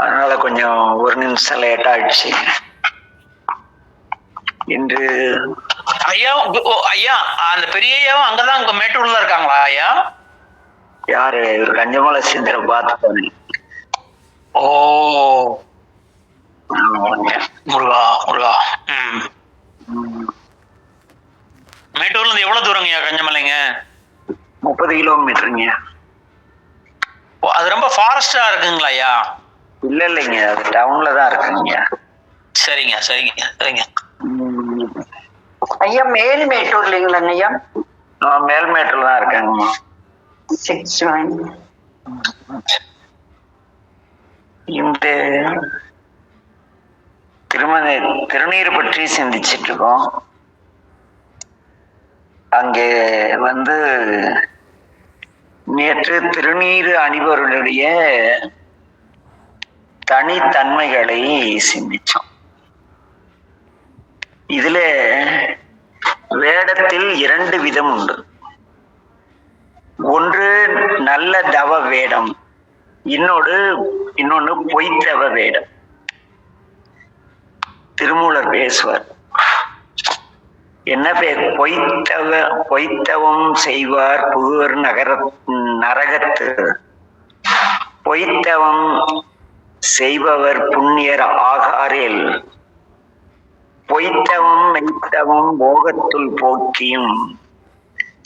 அதனால கொஞ்சம் ஒரு நிமிஷம் லேட் ஆயிடுச்சு. இன்று ஐயா ஐயா அந்த பெரிய ஐயாவும் அங்கதான் உங்க மேட்டூர்ல இருக்காங்களா ஐயா? யாரு? கஞ்சமலை சிந்தரை பார்த்து. ஓ முருகா முருகா. மேட்டூர்ல இருந்து எவ்வளவு தூரங்கய்யா கஞ்சமலைங்க? 30 கிலோமீட்டருங்க. அது ரொம்ப ஃபாரஸ்டா இருக்குங்களா ஐயா? இல்லைங்க, அது டவுன்ல தான் இருக்குங்க. சரிங்க சரிங்க சரிங்க. ஐயா மேல் மேட்டூர் இல்லைங்களாங்க ஐயா? மேல் மேட்டூர் தான் இருக்காங்கம்மா. இந்த திருநீர் பற்றி சிந்திச்சிட்டு இருக்கோம். அங்கே நேற்று திருநீர் அணிபவர்களுடைய தனித்தன்மைகளை சிந்திச்சோம். இதுல வேடத்தில் 2 விதம் உண்டு. ஒன்று நல்ல தவ வேடம், இன்னொன்னு பொய்த்தவ வேடம். திருமூலர் பேசுவார், என்ன பேர்? பொய்த்தவம் செய்வார் புகுவர் நரகத்து, பொய்த்தவம் செய்பவர் புண்ணியர் ஆகாரில், பொய்த்தவம் மெய்த்தவம் போகத்துள் போக்கியும்,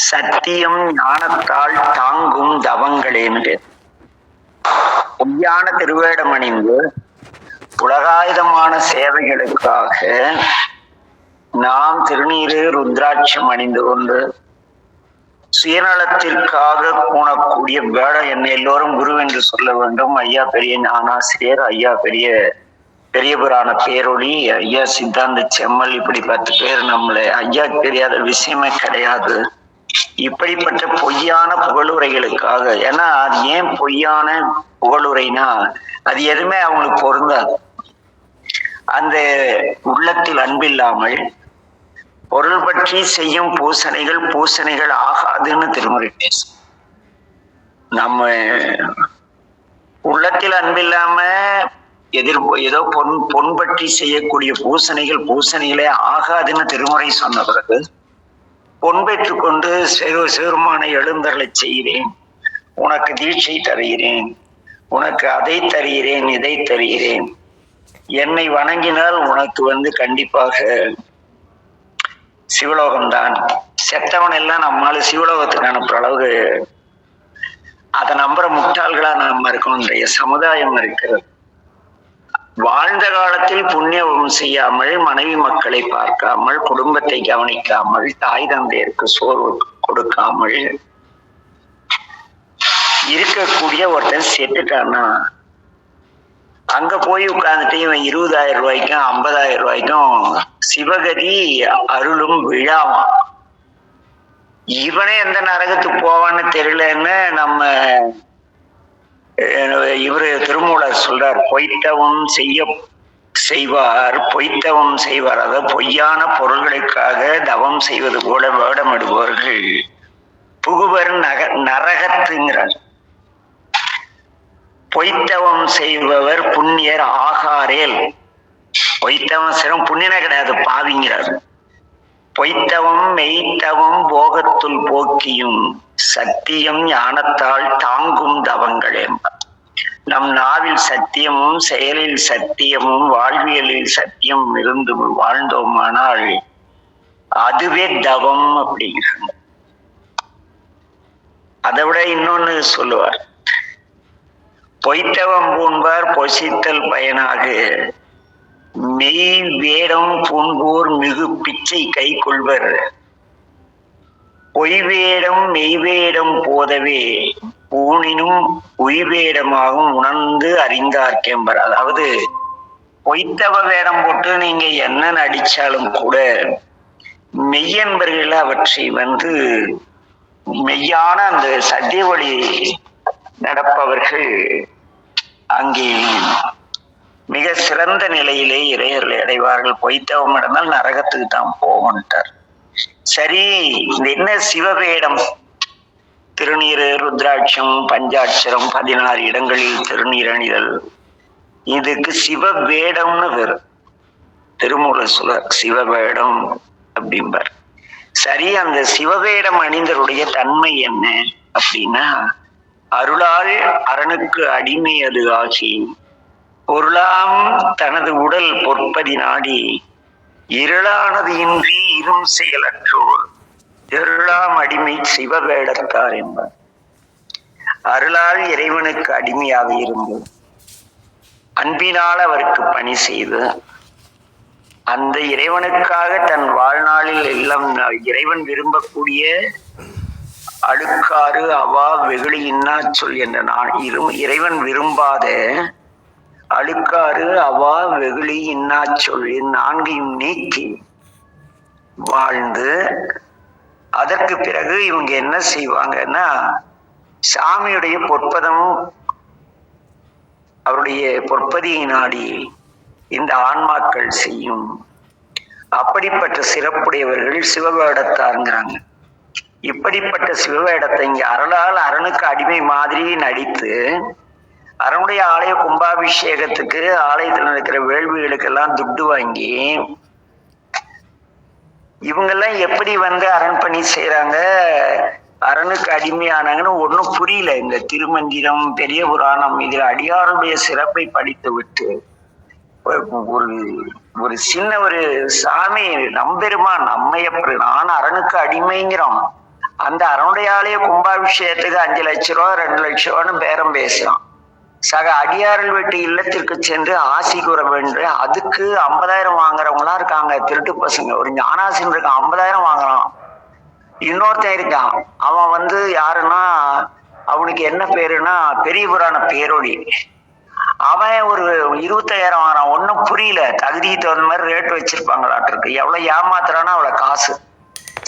சத்தியம் ஞானத்தால் தாங்கும் தவங்களே என்று. பொய்யான திருவேடம் அணிந்து உலகாயுதமான சேவைகளுக்காக நாம் திருநீரு ருத்ராட்சம் அணிந்து கொண்டு சுயநலத்திற்காக கூணக்கூடிய வேடம் என்ன எல்லோரும் குரு என்று சொல்ல வேண்டும். ஐயா பெரிய ஞானாசிரியர், ஐயா பெரிய புராண பேரொளி, ஐயா சித்தாந்த செம்மல், இப்படி 10 பேர் நம்மளை ஐயா தெரியாத விஷயமே கிடையாது. இப்படிப்பட்ட பொய்யான புகழுரைகளுக்காக, ஏன்னா அது ஏன் பொய்யான புகழுரைனா அது எதுவுமே அவங்களுக்கு பொருந்தாது. அந்த உள்ளத்தில் அன்பில்லாமல் பொருள் பற்றி செய்யும் பூசணைகள் ஆகாதுன்னு திருமுறை பேசும். நம்ம உள்ளத்தில் அன்பில்லாம ஏதோ பொன் பற்றி செய்யக்கூடிய பூசணைகளே ஆகாதுன்னு திருமுறை சொன்ன பிறகு, பொன் பெற்றுக் கொண்டு சிறுமான எழுந்தருளை செய்கிறேன், உனக்கு தீட்சை தருகிறேன், உனக்கு அதை தருகிறேன், இதை தருகிறேன், என்னை வணங்கினால் உனக்கு கண்டிப்பாக சிவலோகம்தான். செத்தவன் எல்லாம் நம்மால சிவலோகத்துக்கு அனுப்புற அளவுக்கு அதை நம்புற முட்டாள்களா நம்ம இருக்கோம். இன்றைய சமுதாயம் இருக்கிறது. வாழ்ந்த காலத்தில் புண்ணியம் செய்யாமல், மனைவி மக்களை பார்க்காமல், குடும்பத்தை கவனிக்காமல், தாய் தந்தையருக்கு சோறு கொடுக்காமல் இருக்கக்கூடிய ஒருத்தன் செத்துட்டான்னா அங்க போய் உட்கார்ந்துட்டு இவன் 20,000 ரூபாய்க்கும் 50,000 ரூபாய்க்கும் சிவகதி அருளும் விழாவான். இவனே எந்த நரகத்துக்கு போவான்னு தெரியலன்னு நம்ம இவரு திருமூலர் சொல்றார், பொய்த்தவம் செய்வார், அதாவது பொய்யான பொருள்களுக்காக தவம் செய்வது போல வேடமிடுபவர்கள் புகுவர் நரகத்துங்கிறார். பொய்த்தவம் செய்பவர் புண்ணியர் ஆகாரேல், பொய்த்தவம் சிறம் புண்ணியனே கிடையாது, பாவிங்கிறார். பொய்த்தவம் மெய்த்தவம் போகத்துள் போக்கியும், சத்தியம் ஞானத்தால் தாங்கும் தவங்களே. நம் நாவில் சத்தியமும் செயலில் சத்தியமும் வாழ்வியலில் சத்தியம் இருந்து வாழ்ந்தோமானால் அதுவே தவம் அப்படிங்கிறாங்க. அதை விட இன்னொன்னு சொல்லுவார், பொய்த்தவம் பூண்பார் பொசித்தல் பயனாக, மெய் வேடம் பூண்போர் மிகு பிச்சை கை கொள்வர், பொய்வேடம் மெய்வேடம் போதவே பூணினும் உய்வேடமாகவும் உணர்ந்து அறிந்தார்க்கேம்பர். அதாவது பொய்த்தவ வேடம் போட்டு நீங்க என்ன நடிச்சாலும் கூட மெய்யன்பர்கள் அவற்றை மெய்யான அந்த சத்திய வழி நடப்பவர்கள் அங்கே மிக சிறந்த நிலையிலே இறையர்களை அடைவார்கள். பொய்த்தவம் நடந்தால் நரகத்துக்கு தான் போகட்டார். சரி, இந்த என்ன சிவவேடம்? திருநீரு ருத்ராட்சம் பஞ்சாட்சரம் 16 இடங்களில் திருநீர் அணிதல், இதுக்கு சிவ வேடம்னு வரும். திருமூலர் சொல்றார் சிவவேடம் அப்படிம்பார். சரி, அந்த சிவவேடம் அணிந்தருடைய தன்மை என்ன அப்படின்னா, அருளால் அரணுக்கு அடிமை அது ஆகி பொருளாம் தனது உடல் பொற்பதி நாடி இருளானது இன்றி இரும் செயலற்றோர் இருளாம் அடிமை சிவவேடத்தார் என்பார். அருளால் இறைவனுக்கு அடிமையாக இருந்து அன்பினால் அவருக்கு பணி செய்து அந்த இறைவனுக்காக தன் வாழ்நாளில் எல்லாம் இறைவன் விரும்பக்கூடிய அழுக்காறு அவா வெகுளி இன்னா சொல் என்ற இறைவன் விரும்பாத அழுக்காறு அவா வெகுளி இன்னா சொல் நான்கையும் நீக்கி வாழ்ந்து அதற்கு பிறகு இவங்க என்ன செய்வாங்கன்னா, சாமியுடைய பொற்பதம் அவருடைய பொற்பதியை நாடி இந்த ஆன்மாக்கள் செய்யும். அப்படிப்பட்ட சிறப்புடையவர்கள் சிவவேடத்தாருங்கிறாங்க. இப்படிப்பட்ட சிவவேடத்தை இங்க அருளால் அரணுக்கு அடிமை மாதிரி நடித்து அரணுடைய ஆலய கும்பாபிஷேகத்துக்கு ஆலயத்தில் இருக்கிற வேள்விகளுக்கெல்லாம் துட்டு வாங்கி இவங்கெல்லாம் எப்படி அரண் பணி செய்யறாங்க, அரணுக்கு அடிமையானாங்கன்னு ஒன்றும் புரியல. இந்த திருமந்திரம் பெரிய புராணம் இதில் அடியாருடைய சிறப்பை படித்து விட்டு ஒரு சின்ன ஒரு சாமி நம்பெருமான் நான் அரணுக்கு அடிமைங்கிறோம். அந்த அரணுடைய ஆலய கும்பாபிஷேகத்துக்கு 5 லட்சம் ரூபா 2 லட்சம் ரூபான்னு பேரம் பேசுறான். சக அடியார்கள் வீட்டு இல்லத்திற்கு சென்று ஆசி கூற வேண்டும். அதுக்கு 50,000 வாங்குறவங்களா இருக்காங்க. திருட்டு பசங்க. ஒரு ஞானாசின் இருக்கான், 50,000 வாங்குறான். இன்னொருத்தன் இருக்கான், அவன் யாருன்னா அவனுக்கு என்ன பேருன்னா பெரிய புராண பேரொழி. அவன் ஒரு 25,000 வாங்குறான். ஒன்னும் புரியல. தகுதிக்கு தகுந்த மாதிரி ரேட் வச்சிருப்பாங்களாட்டிருக்கு. எவ்வளவு ஏமாத்துறான்னா அவ்வளவு காசு.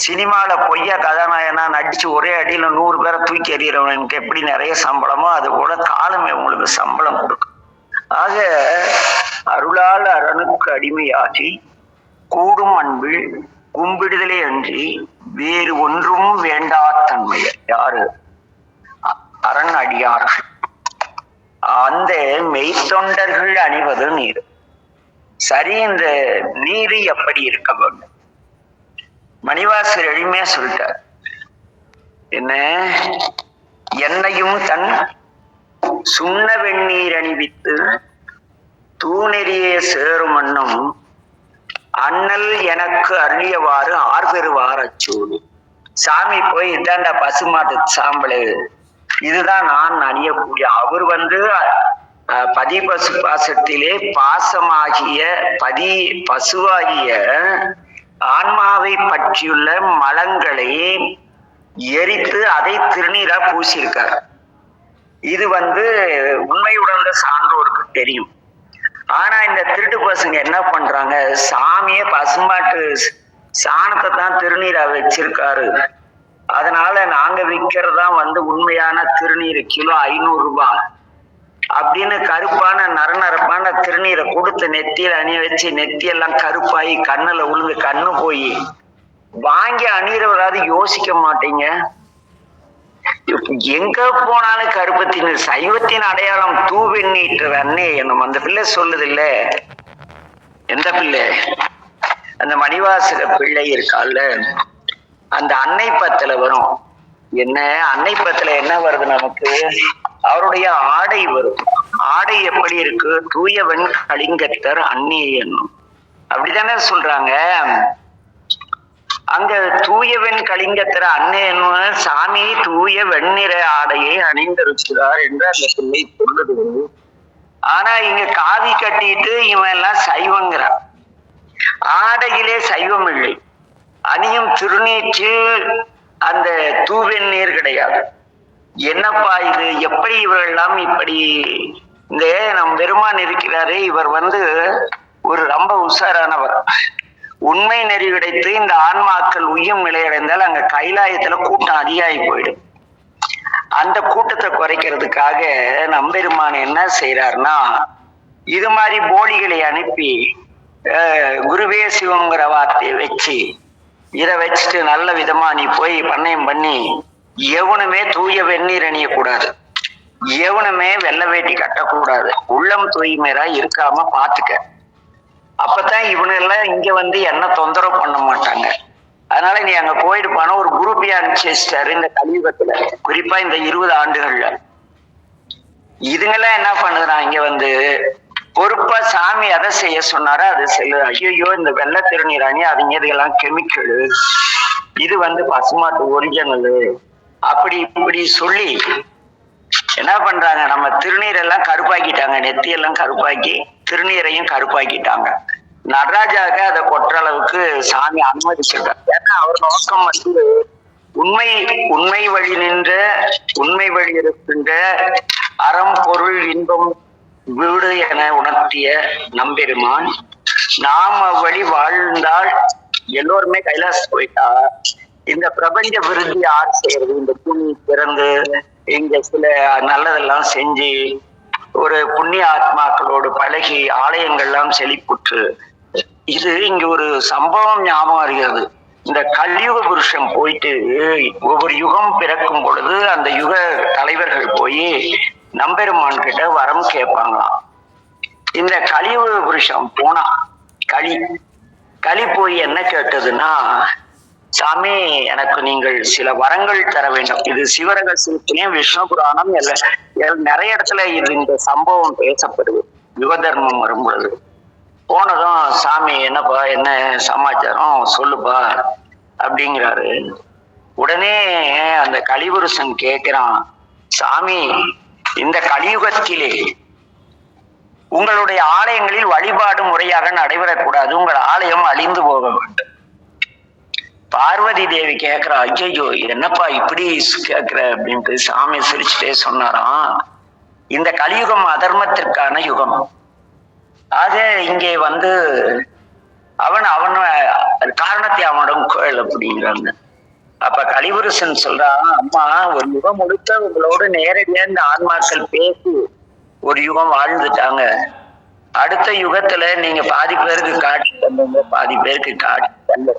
சினிமால பொய்யா கதாநாயகனா நடிச்சு ஒரே அடியில 100 பேரை தூக்கி எறிகிறவனுக்கு எப்படி நிறைய சம்பளமோ அது போல காலமே உங்களுக்கு சம்பளம் கொடுக்கும். ஆக அருளால் அரணுக்கு அடிமையாகி கூடும் அன்பில் கும்பிடுதலே அன்றி வேறு ஒன்றும் வேண்டா தன்மையர் யாரு? அரண் அடியார்கள். அந்த மெய்த்தொண்டர்கள் அணிவது நீர். சரி, இந்த நீர் எப்படி இருக்க வேண்டும்? மணிவாசர் எளிமையா சொல்லிட்டார். என்ன? என்னையும் தன் சுண்ண வெந்நீர் அணிவித்து தூணெறியே சேரும் மண்ணும் அண்ணல் எனக்கு அருளியவாறு ஆர்பெறுவார் அச்சூடு. சாமி போய் இதாண்டா பசுமாட்டு சாம்பலு, இதுதான் நான் அணியக்கூடிய. அவர் பதி பசு பாசத்திலே பாசமாகிய பசுவாகிய ஆன்மாவை பற்றியுள்ள மலங்களை எரித்து அதை திருநீரா பூசியிருக்கார். இது உண்மை உணர்ந்த சான்றோருக்கு தெரியும். ஆனா இந்த திருட்டு பசங்க என்ன பண்றாங்க, சாமிய பசுமாட்டு சாணத்தை தான் திருநீரா வச்சிருக்காரு, அதனால நாங்க விற்கிறதா உண்மையான திருநீர் கிலோ 500 ரூபாய் அப்படின்னு கருப்பான நரநரப்பான திருநீரை கொடுத்து நெத்தியில அணிய வச்சு நெத்தியெல்லாம் கருப்பாயி கண்ணுல உழுந்து கண்ணு போய் வாங்கி அணிகிறவராது யோசிக்க மாட்டீங்க? எங்க போனாலும் கருப்பத்தின் சைவத்தின் அடையாளம் தூவெண்ணீட்டு அண்ணே என்னும் அந்த பிள்ளை சொல்லுது இல்ல. எந்த பிள்ளை? அந்த மணிவாசக பிள்ளை இருக்கால, அந்த அன்னை பத்துல வரும். என்ன அன்னை பத்துல என்ன வருது நமக்கு? அவருடைய ஆடை வரும். ஆடை எப்படி இருக்கு? தூயவன் கலிங்கத்தர் அன்னே என்னும் அப்படித்தானே சொல்றாங்க. அங்க தூயவன் கலிங்கத்தர் அன்னே என்னும் சாமி தூய வெண்ணிற ஆடையை அணிந்திருக்கிறார் என்று அந்த பிள்ளை சொல்லுது. ஆனா இங்க காவி கட்டிட்டு இவன் எல்லாம் சைவங்கிறான். ஆடையிலே சைவம் இல்லை. அணியும் திருநீற்று அந்த தூவெண்ணீர் கிடையாது. என்னப்பா இது? எப்படி இவரெல்லாம் இப்படி? இந்த நம் பெருமான் இருக்கிறாரே, இவர் ஒரு ரொம்ப உஷாரானவர். உண்மை நெறி கிடைத்து இந்த ஆன்மாக்கள் உய்யும் நிலையடைந்தால் அங்க கைலாயத்துல கூட்டம் அதிகாகி போயிடும். அந்த கூட்டத்தை குறைக்கிறதுக்காக நம்பெருமான் என்ன செய்யறாருன்னா, இது மாதிரி போலிகளை அனுப்பி குருவே சிவங்கிற வார்த்தையை வச்சு இதை வச்சுட்டு நல்ல விதமா நீ போய் பண்ணையம் பண்ணி எவனுமே தூய வெந்நீர் அணியக்கூடாது, எவனுமே வெள்ளை வேட்டி கட்டக்கூடாது, உள்ளம் தூய்மையா இருக்காம பாத்துக்க. அப்பதான் இவனெல்லாம் இங்க வந்து என்ன தொந்தரவு பண்ண மாட்டாங்க. அதனால நீ அங்க போயிட்டு போனா ஒரு குரூப்பையா அனுப்பிச்சு வச்சிட்டாரு இந்த கலியுகத்துல, குறிப்பா இந்த 20 ஆண்டுகள்ல. இதுங்கெல்லாம் என்ன பண்ணுறான், இங்க வந்து பொறுப்பா சாமி அதை செய்ய சொன்னாரோ அதை செய்ய. ஐயோ இந்த வெள்ளை திருநீராணி அதுங்க இதெல்லாம் கெமிக்கலு, இது வந்து பசுமாட்டு ஒரிஜினலு, அப்படி இப்படி சொல்லி என்ன பண்றாங்க, நம்ம திருநீரெல்லாம் கருப்பாக்கிட்டாங்க, நெத்தியெல்லாம் கருப்பாக்கி திருநீரையும் கருப்பாக்கிட்டாங்க. நடராஜாவுக்கு அதை கொட்டுற அளவுக்கு சாமி அனுமதிச்சிருக்காரு. ஏன்னா அவர் நோக்கம் வந்து உண்மை வழி நின்ற, உண்மை வழி இருக்கின்ற அறம் பொருள் இன்பம் வீடு என உணர்த்திய நம்பெருமான், நாம வழி வாழ்ந்தால் எல்லோருமே கைலாசம் போயிட்டா இந்த பிரபஞ்ச விருத்தி யார் செய்யறது? இந்த பூமி பிறந்து இங்க சில நல்லதெல்லாம் செஞ்சு ஒரு புண்ணிய ஆத்மாக்களோடு பழகி ஆலயங்கள்லாம் செழிப்புற்று, இது இங்க ஒரு சம்பவம் ஞாபகம் அறிகிறது. இந்த கலியுக புருஷன் போயிட்டு ஒவ்வொரு யுகம் பிறக்கும் பொழுது அந்த யுக தலைவர்கள் போய் நம்பெருமான் கிட்ட வரம் கேட்பாங்களாம். இந்த கலியுக புருஷன் போனா களி போய் என்ன கேட்டதுன்னா, சாமி எனக்கு நீங்கள் சில வரங்கள் தர வேண்டும். இது சிவரகசியத்திலையும் விஷ்ணு புராணம் நிறைய இடத்துல இது இந்த சம்பவம் பேசப்படுது. யுக தர்மம் வரும் பொழுது போனதும் சாமி என்னப்பா என்ன சமாச்சாரம் சொல்லுப்பா அப்படிங்கிறாரு. உடனே அந்த கலிபுருஷன் கேட்கிறான், சாமி இந்த கலியுகத்திலே உங்களுடைய ஆலயங்களில் வழிபாடு முறையாக நடைபெறக்கூடாது, உங்கள் ஆலயம் அழிந்து போக வேண்டும். பார்வதி தேவி கேட்கிறா, ஐயோ என்னப்பா இப்படி கேட்கிற அப்படின்ட்டு. சாமி சிரிச்சுட்டே சொன்னாராம், இந்த கலியுகம் அதர்மத்திற்கான யுகம். ஆக இங்கே வந்து அவன் காரணத்தை அவனிடம் கேள் அப்படிங்கிறாங்க. அப்ப கலிபுருஷன் சொல்றான், அம்மா ஒரு யுகம் முழுக்க உங்களோடு நேரடியா இந்த ஆன்மாக்கள் பேசி ஒரு யுகம் வாழ்ந்துட்டாங்க. அடுத்த யுகத்துல நீங்க பாதி பேருக்கு காட்சி தந்தீங்க, பாதி பேருக்கு காட்சி தந்த.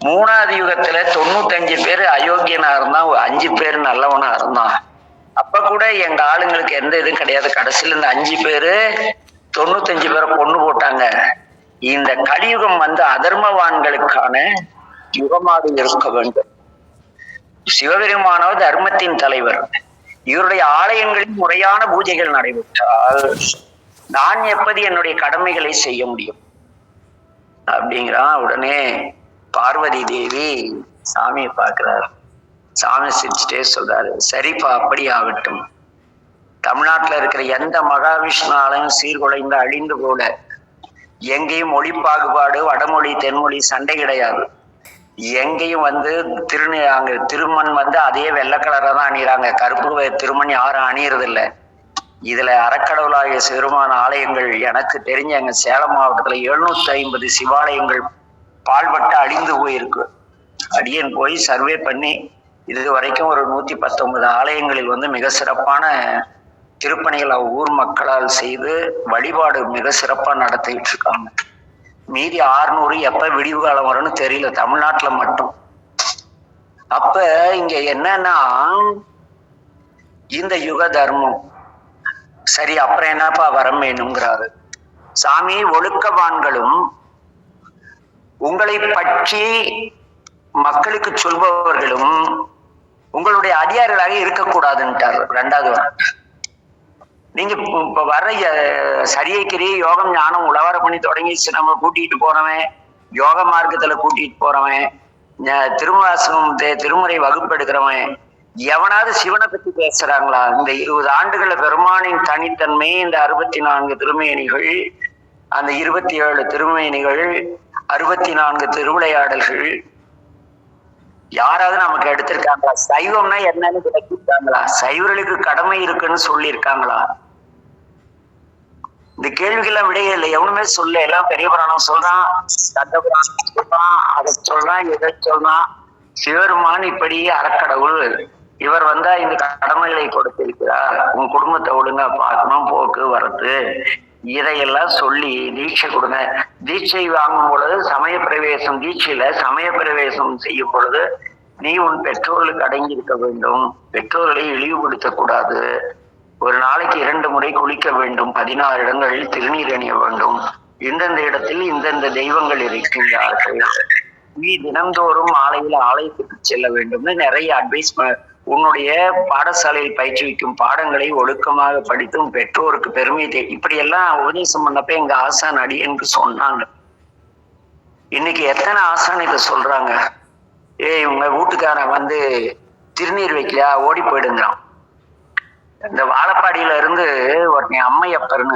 3வது யுகத்துல 95 பேர் அயோக்கியனா இருந்தான், 5 பேர் நல்லவனா இருந்தான். அப்ப கூட எங்க ஆளுங்களுக்கு எந்த இதுவும் கிடையாது. கடைசியில இந்த 5 பேரு 95 பேரை கொண்டு போட்டாங்க. இந்த கலியுகம் வந்து அதர்மவான்களுக்கான யுகமாக இருக்க வேண்டும். சிவபெருமானோ தர்மத்தின் தலைவர். இவருடைய ஆலயங்களில் முறையான பூஜைகள் நடைபெற்றால் நான் எப்படி என்னுடைய கடமைகளை செய்ய முடியும் அப்படிங்கிறான். உடனே பார்வதி தேவி சாமியை பார்க்கிறார். சாமி சிரிச்சுட்டே சொல்றாரு, சரிப்பா அப்படி ஆகட்டும். தமிழ்நாட்டுல இருக்கிற எந்த மகாவிஷ்ணு ஆலயம் சீர்குலைந்து அழிந்து போல, எங்கேயும் மொழி பாகுபாடு வடமொழி தென்மொழி சண்டை கிடையாது. எங்கேயும் வந்து அங்க திருமண் வந்து அதே வெள்ளை கலரா தான் அணிகிறாங்க, கருப்பு திருமண் யாரும் அணியறது இல்லை. இதுல அறக்கடவுளாகிய சிறுமான ஆலயங்கள் எனக்கு தெரிஞ்ச எங்க சேலம் மாவட்டத்துல 750 சிவாலயங்கள் பால்பட்டு அழிந்து போயிருக்கு. அடியன் போய் சர்வே பண்ணி இது வரைக்கும் ஒரு 119 ஆலயங்களில் வந்து மிக சிறப்பான திருப்பணிகளை ஊர் மக்களால் செய்து வழிபாடு மிக சிறப்பா நடத்திட்டு இருக்காங்க. மீதி 600 எப்ப விடிவு காலம் வரும்னு தெரியல தமிழ்நாட்டுல மட்டும். அப்ப இங்க என்னன்னா இந்த யுக தர்மம் சரி, அப்புறம் என்னப்பா வரம் வேணுங்கிறாரு சாமி. ஒழுக்கவான்களும் உங்களை பற்றி மக்களுக்கு சொல்பவர்களும் உங்களுடைய அதிகாரிகளாக இருக்கக்கூடாதுன்ட்டார். 2வது வரம். நீங்க இப்ப வர்ற சரியைக்கிரி யோகம் ஞானம் உழவர பண்ணி தொடங்கி நம்ம கூட்டிட்டு போறவன், யோக மார்க்கத்துல கூட்டிட்டு போறவன், திருமவாசகம் திருமுறை வகுப்பு எடுக்கிறவன் எவனாவது சிவனை பத்தி பேசுறாங்களா? இந்த 20 ஆண்டுகள பெருமானின் தனித்தன்மை, இந்த 64 திருமேனிகள், அந்த 27 திருமேனிகள், 64 திருவிளையாடல்கள் யாராவது நமக்கு எடுத்திருக்காங்களா? சைவம்னா என்னன்னு விளக்கிருக்காங்களா? சைவர்களுக்கு கடமை இருக்குன்னு சொல்லி இருக்காங்களா? இந்த கேள்விக்கெல்லாம் விடையே இல்லை, எவனுமே சொல்ல. எல்லாம் பெரிய புராணம் சொல்றான், கந்த புராணம் சொல்றான், அதை சொல்றான், எதை சொல்றான். சிவருமான் இப்படி அறக்கடவுள், இவர் வந்தா இந்த கடமைகளை கொடுத்திருக்கிறார், உன் குடும்பத்தை ஒழுங்கா பார்க்கணும், போக்கு வரத்து, இதையெல்லாம் சொல்லி தீட்சை கொடுங்க. தீட்சை வாங்கும் பொழுது சமய பிரவேசம், தீட்சையில சமய பிரவேசம் செய்யும் பொழுது நீ உன் பெற்றோர்களுக்கு அடங்கி இருக்க வேண்டும், பெற்றோர்களை இழிவுபடுத்தக்கூடாது, ஒரு நாளைக்கு 2 முறை குளிக்க வேண்டும், 16 இடங்களில் திருநீர் அணிய வேண்டும், இந்தந்த இடத்தில் இந்தந்த தெய்வங்கள் இருக்கின்றார்கள், நீ தினந்தோறும் மாலையில் ஆலயத்துக்கு செல்ல வேண்டும்னு நிறைய அட்வைஸ். உன்னுடைய பாடசாலையில் பயிற்றுவிக்கும் பாடங்களை ஒழுக்கமாக படித்தும் பெற்றோருக்கு பெருமை இப்படி எல்லாம் உபதேசம் பண்ணப்ப எங்க ஆசான் அடியனுக்கு சொன்னாங்க. இன்னைக்கு எத்தனை ஆசான் இதை சொல்றாங்க? உங்க வீட்டுக்காரன் வந்து திருநீர் வைக்கலையா, ஓடி போயிடுங்கிறான். இந்த வாழப்பாடியில இருந்து ஒருத்தன் அம்மையப்பர்னு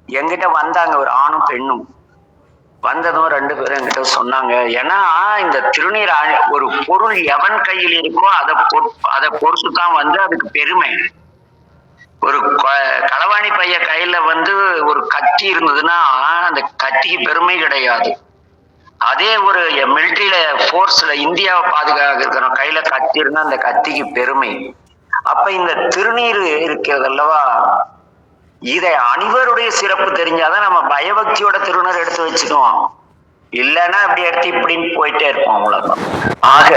என்கிட்ட வந்தாங்க, ஒரு ஆணும் பெண்ணும். வந்ததும் 2 பேரும் என்கிட்ட சொன்னாங்க, ஏன்னா இந்த திருநீர் ஒரு பொருள் எவன் கையில் இருக்கோ அதை பொறுத்து தான் வந்து அதுக்கு பெருமை. ஒரு களவாணி பைய கையில வந்து ஒரு கத்தி இருந்ததுன்னா அந்த கத்திக்கு பெருமை கிடையாது. அதே ஒரு மிலிட்டரியில போர்ஸ்ல இந்தியாவை பாதுகாக்கிற கையில கத்தி இருந்தா அந்த கத்திக்கு பெருமை. அப்ப இந்த திருநீர் இருக்கிறது அல்லவா, இதை அனைவருடைய சிறப்பு தெரிஞ்சாதான் நம்ம பயபக்தியோட திருநீர் எடுத்து வச்சுக்குவோம். இல்லைன்னா அப்படி எடுத்து இப்படின்னு போயிட்டே இருப்போம், அவ்வளவுதான். ஆக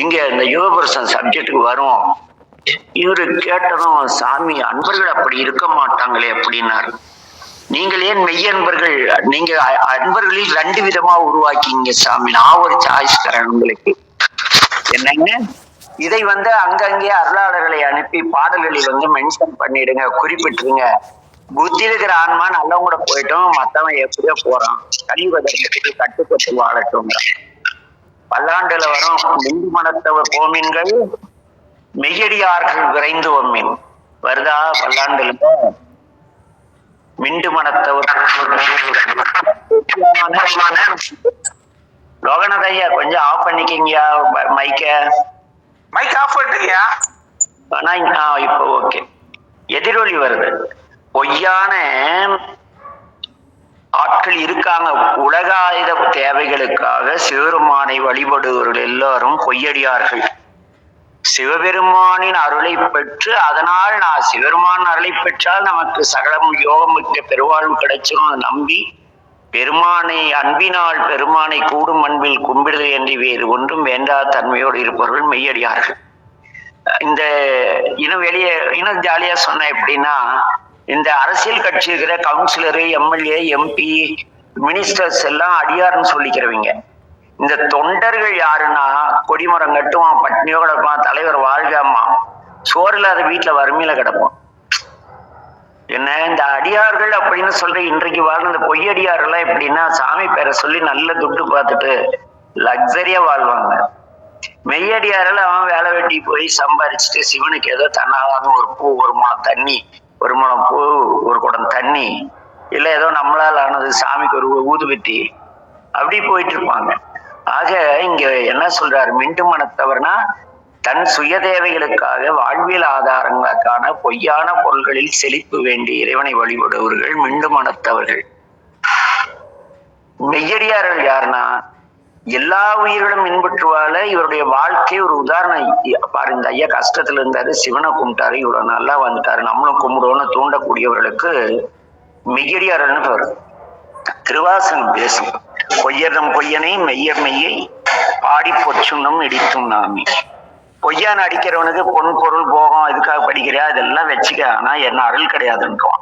இங்க இந்த யுகபுருஷன் சப்ஜெக்டுக்கு வருவோம். இவரு கேட்டதும், சாமி அன்பர்கள் அப்படி இருக்க மாட்டாங்களே அப்படின்னாரு. நீங்கள் ஏன் மெய்யன்பர்கள், நீங்க அன்பர்களில் 2 விதமா உருவாக்கிங்க சாமி, நான் ஒரு சாய்ஸ் தரேன் உங்களுக்கு. என்னங்க, இதை வந்து அங்கங்கே அருளாளர்களை அனுப்பி பாடல்களில் வந்து மென்ஷன் பண்ணிடுங்க, குறிப்பிட்டுருங்க. புத்தி இருக்கிற ஆன்மா நல்லவங்க கூட போயிட்டோம், மத்தவன் எப்படியோ போறான், கலியுகத்துக்கு கட்டுப்பட்டு வாழட்டும். பல்லாண்டுல வரும் மிண்டு மனத்தவர் கோமின்கள் மெய்யடியார்கள் விரைந்து வம்மின் வருதா? பல்லாண்டுல மிண்டு மனத்தவர் லோகநாத் ஐயா கொஞ்சம் ஆஃப் பண்ணிக்கிங்கயா மைக் ஆஃப் பண்ணியா? இப்ப ஓகே. எதிரொலி வருது. பொய்யான ஆட்கள் இருக்காங்க. உலகாயுத தேவைகளுக்காக சிவபெருமானை வழிபடுவர்கள் எல்லாரும் பொய்யடியார்கள். சிவபெருமானின் அருளை பெற்று, அதனால் நான் சிவபெருமான் அருளை பெற்றால் நமக்கு சகலம் யோகம் மிக்க பெருவாழ்வு கிடைச்சிடும் நம்பி பெருமானை அன்பினால் பெருமானை கூடும் அன்பில் கும்பிடுதல் என்று வேறு ஒன்றும் வேண்டா தன்மையோடு இருப்பவர்கள் மெய்யடியார்கள். இந்த இன்னும் இன்னும் ஜாலியா சொன்ன எப்படின்னா, இந்த அரசியல் கட்சி இருக்கிற கவுன்சிலரு, எம்எல்ஏ, எம்பி, மினிஸ்டர்ஸ் எல்லாம் அடியார்னு சொல்லிக்கிறவங்க. இந்த தொண்டர்கள் யாருன்னா, கொடிமரம் கட்டுவான், பட்னியோ கிடப்பான், தலைவர் வாழ்காமா, சோறு இல்லாத வீட்டுல வறுமையில கிடப்பான். என்ன இந்த அடியார்கள் அப்படின்னு சொல்ற இன்றைக்கு வாழ்ந்த இந்த பொய்யடியார்கள் எப்படின்னா, சாமி பேரை சொல்லி நல்ல துட்டு பார்த்துட்டு லக்ஸரியா வாழ்வாங்க. மெய்யடியார்கள் அவன் வேலை வெட்டி போய் சம்பாரிச்சுட்டு சிவனுக்கு ஏதோ தன்னாலாத ஒரு பூ, ஒரு முளம் தண்ணி, ஒரு முளம் பூ, ஒரு குடம் தண்ணி, இல்ல ஏதோ நம்மளால் ஆனது சாமிக்கு ஒரு ஊதுபத்தி, அப்படி போயிட்டு இருப்பாங்க. ஆக இங்க என்ன சொல்றாரு, மிண்டு மனத்தவர்னா தன் சுய தேவைகளுக்காக வாழ்வியல் ஆதாரங்களுக்கான பொய்யான பொருள்களில் செழிப்பு வேண்டி இறைவனை வழிபடுவர்கள் மிண்டு மனத்தவர்கள். மெய்யடியார்கள் யாருன்னா, எல்லா உயிர்களும் இன்பற்றுவால இவருடைய வாழ்க்கை ஒரு உதாரணம். பாரு, இந்த ஐயா கஷ்டத்துல இருந்தாரு, சிவனை கும்பிட்டாரு, இவ்வளவு நல்லா வந்துட்டாரு, நம்மளும் கும்பிடுவோம்னு தூண்டக்கூடியவர்களுக்கு மெய்யடியார்கள்னு பேரு. திருவாசகம் பேசும், பொய்யர்தம் பொய்யனை மெய்யர் மெய்யை பாடி பொச்சுண்ணும் இடித்தும் நாமி. பொய்யான அடிக்கிறவனுக்கு பொன் பொருள் போகம் இதுக்காக படிக்கிறியா, இதெல்லாம் வச்சுக்க, ஆனா என்ன அருள் கிடையாதுன்றான்.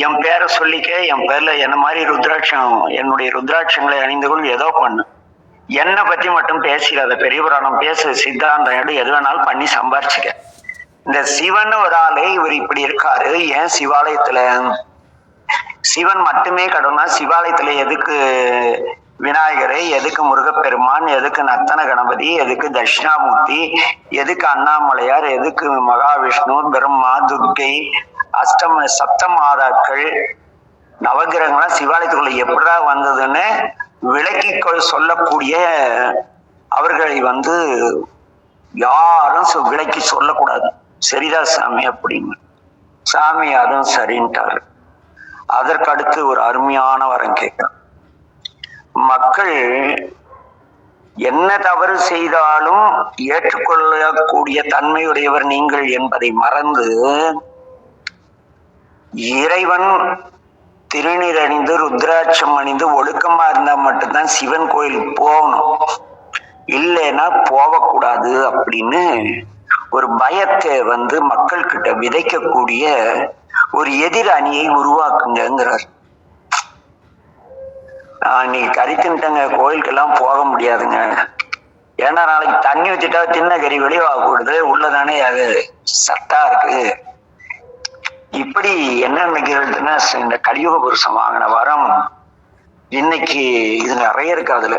என் பேரை சொல்லிக்க, என் பேர்ல என்ன மாதிரி ருத்ராட்சம், என்னுடைய ருத்ராட்சங்களை அணிந்து கொள், ஏதோ பண்ணு, என்னை பத்தி மட்டும் பேசிடாத, பெரிய புராணம் பேசு, சித்தாந்தம் எடு, எது வேணாலும் பண்ணி சம்பாரிச்சுக்க. இந்த சிவன் ஒரு ஆளு, இவர் இப்படி இருக்காரு. ஏன் சிவாலயத்துல சிவன் மட்டுமே கடவுள்னா, சிவாலயத்துல எதுக்கு விநாயகரை, எதுக்கு முருகப்பெருமான், எதுக்கு நத்தன கணபதி, எதுக்கு தட்சிணாமூர்த்தி, எதுக்கு அண்ணாமலையார், எதுக்கு மகாவிஷ்ணு, பிரம்மா, துர்க்கை, சப்த மாதாக்கள், நவகிரகங்கள்லாம் சிவாலயத்துக்குள்ள எப்படா வந்ததுன்னு விளக்கி சொல்லக்கூடிய அவர்களை வந்து யாரும் விளக்கி சொல்லக்கூடாது. சரிதா சாமி அப்படின்னு. சாமி அதுவும் சரின்ட்டாரு. அதற்கு அடுத்து ஒரு அருமையான வரம் கேட்கிறார். மக்கள் என்ன தவறு செய்தாலும் ஏற்றுக்கொள்ளக்கூடிய தன்மையுடையவர் நீங்கள் என்பதை மறந்து, இறைவன் திருநீர் அணிந்து ருத்ராட்சம் அணிந்து ஒழுக்கமா இருந்தா மட்டும்தான் சிவன் கோயில் போகணும், இல்லைன்னா போகக்கூடாது அப்படின்னு ஒரு பயத்தை மக்கள் கிட்ட விதைக்கக்கூடிய ஒரு எதிர் அணியை உருவாக்குங்கிறார். இன்னைக்கு கறி தின்ட்டங்க, கோயிலுக்கெல்லாம் போக முடியாதுங்க, ஏன்னா நாளைக்கு தண்ணி வச்சுட்டா தின்ன கறி வெளியாக கூடுது, உள்ளதானே அது சத்தா இருக்கு. இப்படி என்ன நினைக்கிறதுன்னா, இந்த கலியுக புருஷன் வாங்கின வரம் இன்னைக்கு இது நிறைய இருக்கு. அதுல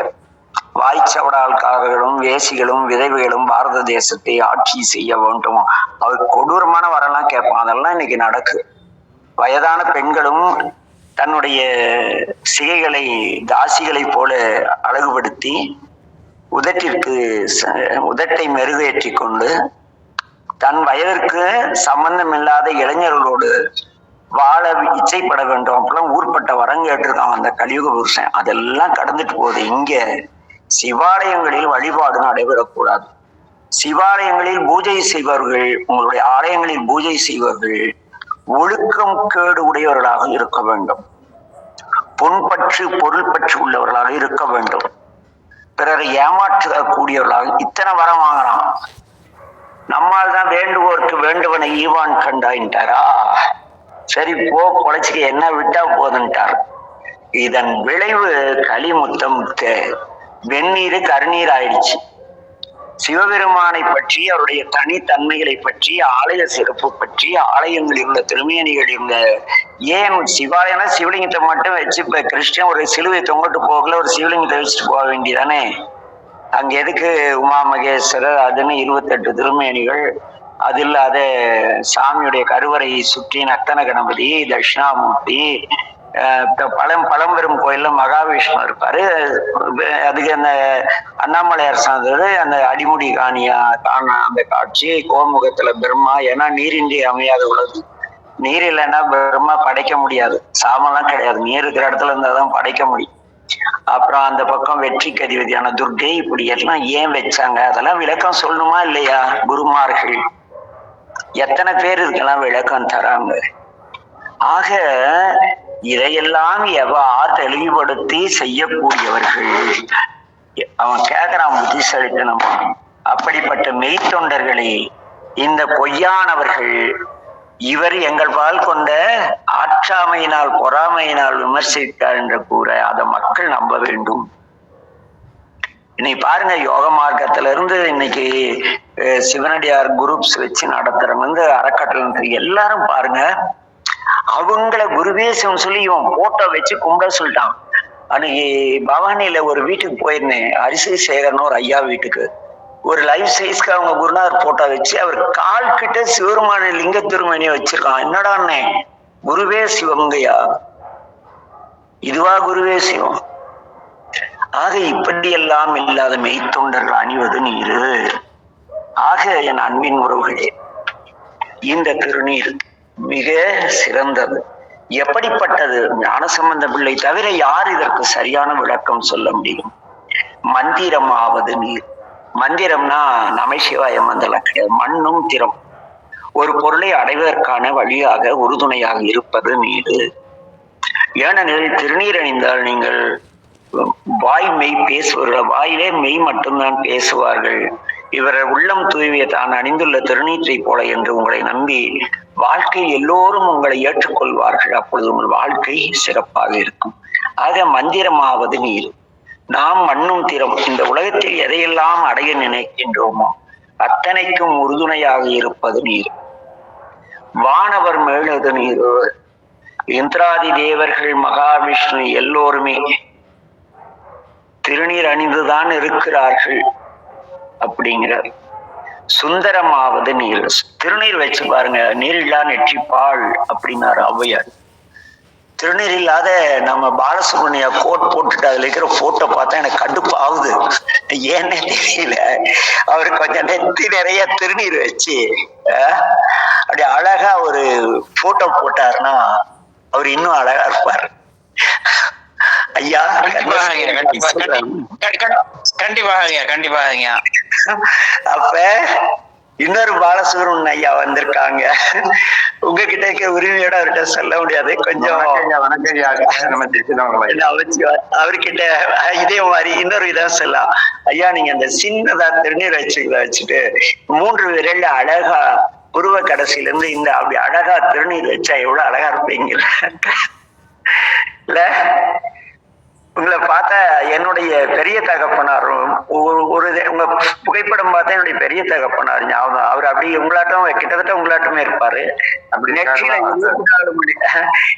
வாய்ச்சவடால்காரர்களும் வேசிகளும் விதவைகளும் பாரத தேசத்தை ஆட்சி செய்ய வேண்டும், அவர் கொடூரமான வரலாம் கேட்பான். அதெல்லாம் இன்னைக்கு நடக்கு. வயதான பெண்களும் தன்னுடைய சிகைகளை தாசிகளை போல அழகுபடுத்தி உதட்டை மெருகேற்றி கொண்டு தன் வயதிற்கு சம்பந்தம் இல்லாத இளைஞர்களோடு வாழ இச்சைப்பட வேண்டும். அப்பெல்லாம் ஊர்பட்ட வரம் கேட்டிருக்கான் அந்த கலியுக புருஷன். அதெல்லாம் கடந்துட்டு போகுது. இங்க சிவாலயங்களில் வழிபாடு நடைபெறக்கூடாது. சிவாலயங்களில் பூஜை செய்பவர்கள், உங்களுடைய ஆலயங்களில் பூஜை செய்பவர்கள் ஒழுக்கம் கேடு உடையவர்களாக இருக்க வேண்டும். பொன்பற்று பொருள் பற்று உள்ளவர்களாக இருக்க வேண்டும். பிறரை ஏமாற்றக்கூடியவர்களாக. இத்தனை வரம் வாங்கலாம். நம்மால் தான் வேண்டுவோருக்கு வேண்டுவனை ஈவான் கண்டாயின்ட்டாரா, சரி போ பொழைச்சிக்க, என்ன விட்டா போதுன்ட்டார். இதன் விளைவு களிமுத்தம் வெந்நீர் கருநீர் ஆயிடுச்சு. சிவபெருமானை பற்றி, அவருடைய தனித்தன்மைகளை பற்றி, ஆலய சிறப்பு பற்றி, ஆலயங்களில் உள்ள திருமேனிகளில் உள்ள ஏன் சிவாலயம்னா சிவலிங்கத்தை மட்டும் வச்சு, இப்ப கிறிஸ்டியன் ஒரு சிலுவை தொங்கிட்டு போகல, ஒரு சிவலிங்கத்தை வச்சுட்டு போக வேண்டியதானே. அங்க எதுக்கு உமா மகேஸ்வரர் அதுன்னு 28 திருமேனிகள், அது இல்லாத சாமியுடைய கருவறையை சுற்றி நர்த்தன கணபதி, தட்சிணாமூர்த்தி, பழம்பெரும் கோயில்ல மகாவிஷ்ணு இருப்பாரு. அதுக்கு அந்த அண்ணாமலையார் சார்ந்தது அந்த அடிமுடி காண அந்த காட்சி. கோமுகத்துல பிரம்மா, ஏன்னா நீரின்றி அமையாத உலகு. நீர் இல்லைன்னா பிரம்மா படைக்க முடியாது. சாமெல்லாம் கிடையாது, நீர் இருக்கிற இடத்துல இருந்தாதான் படைக்க முடியும். அப்புறம் அந்த பக்கம் வெற்றிக்கு அதிபதியான துர்கை. இப்படி எல்லாம் ஏன் வச்சாங்க, அதெல்லாம் விளக்கம் சொல்லணுமா இல்லையா? குருமார்கள் எத்தனை பேர் இதுக்கெல்லாம் விளக்கம் தராங்க. ஆக இதையெல்லாம் தெளிவுபடுத்தி செய்யக்கூடியவர்கள். அவன் கேட்கிறான் புத்திசாலித்தனமா. அப்படிப்பட்ட மெய்த்தொண்டர்களை இந்த பொய்யானவர்கள் இவர் எங்கள் பால் கொண்ட ஆற்றாமையினால் பொறாமையினால் விமர்சித்தார் என்று கூற அதை மக்கள் நம்ப வேண்டும். இன்னைக்கு பாருங்க, யோக மார்க்கத்துல இருந்து இன்னைக்கு சிவனடியார் குரூப்ஸ் வச்சு நடத்துறவங்க, அறக்கட்டளை எல்லாரும் பாருங்க, அவங்கள குருவே சொல்லி இவன் போட்டோ வச்சு கும்பிட சொல்லிட்டான். அன்னைக்கு பவானியில ஒரு வீட்டுக்கு போயிருந்தேன், அரிசி சேகர்னு ஒரு ஐயா வீட்டுக்கு. ஒரு லைஃப் சைஸ்க்கு அவங்க குருநாதர் போட்டோ வச்சு அவர் கால் கிட்ட சிவருமான லிங்க திருமணியை வச்சிருக்கான். என்னடான்னே, குருவே சிவங்கய்யா, இதுவா குருவே சிவம்? ஆக இப்படியெல்லாம் இல்லாத மெய்த்தொண்டர்கள் அணிவது நீரு. ஆக என் அன்பின் உறவுகளே, இந்த திருநீர் மிக சிறந்தது. எப்படிப்பட்டது? ஞானசம்பந்த பிள்ளை தவிர யார் இதற்கு சரியான விளக்கம் சொல்ல முடியும்? மந்திரமாவது நீர். மந்திரம்னா நமசிவாய மந்திரம் கிடையாது, மண்ணும் திறம். ஒரு பொருளை அடைவதற்கான வழியாக உறுதுணையாக இருப்பது நீர். ஏனெனில் திருநீர் அணிந்தால் நீங்கள் வாய் மெய் பேசுவார்கள், வாயிலே மெய் மட்டும்தான் பேசுவார்கள். இவர்கள் உள்ளம் தூய்மையை தான் அணிந்துள்ள திருநீற்றை போல என்று உங்களை நம்பி வாழ்க்கை எல்லோரும் உங்களை ஏற்றுக்கொள்வார்கள். அப்பொழுது உங்கள் வாழ்க்கை சிறப்பாக இருக்கும். ஆக மந்திரமாவது நீர். நாம் மண்ணும் திறம். இந்த உலகத்தில் எதையெல்லாம் அடைய நினைக்கின்றோமோ அத்தனைக்கும் உறுதுணையாக இருப்பது நீர். வானவர் மேலது நீர். இந்திராதி தேவர்கள், மகாவிஷ்ணு எல்லோருமே திருநீர் அணிந்துதான் இருக்கிறார்கள் அப்படிங்கிறார். சுந்தரமாவது நீர். திருநீர் வச்சு பாருங்க, நீரில்லா நெற்றிப்பாள் அப்படின்னாரு ஔவையார். திருநீர் இல்லாத நம்ம பாலசுப்ரமணியா கோட் போட்டுட்டு அதுல இருக்கிற போட்டோ பார்த்தா எனக்கு கடுப்பு ஆகுது. ஏன்னே தெரியல. அவரு கொஞ்சம் நெத்தி நிறைய திருநீர் வச்சு அப்படி அழகா ஒரு போட்டோ போட்டாருன்னா அவர் இன்னும் அழகா இருப்பாரு. ஐயா கண்டிப்பாக. அப்ப இன்னொரு பாலசுப்ரமணியன் ஐயா வந்திருக்காங்க. உங்ககிட்ட இருக்க உரிமையோட அவர்கிட்ட சொல்ல முடியாது. கொஞ்சம் அவர்கிட்ட இதே மாதிரி இன்னொரு இதான் சொல்லலாம். ஐயா, நீங்க அந்த சின்னதா திருநீர் வச்சுட்டு 3 விரல்ல அழகா புருவ கடைசியில இருந்து இந்த அப்படி அழகா திருநீர் வச்சா எவ்வளவு அழகா இருப்பீங்க இல்ல? உங்களை பார்த்தா என்னுடைய பெரிய தகப்பனாரும் உங்க புகைப்படம் பார்த்தா என்னுடைய பெரிய தகப்பனார் ஞாபகம். அவர் அப்படி உங்களாட்டம் கிட்டத்தட்ட உங்களாட்டமே இருப்பாரு. அப்படி நெற்றியில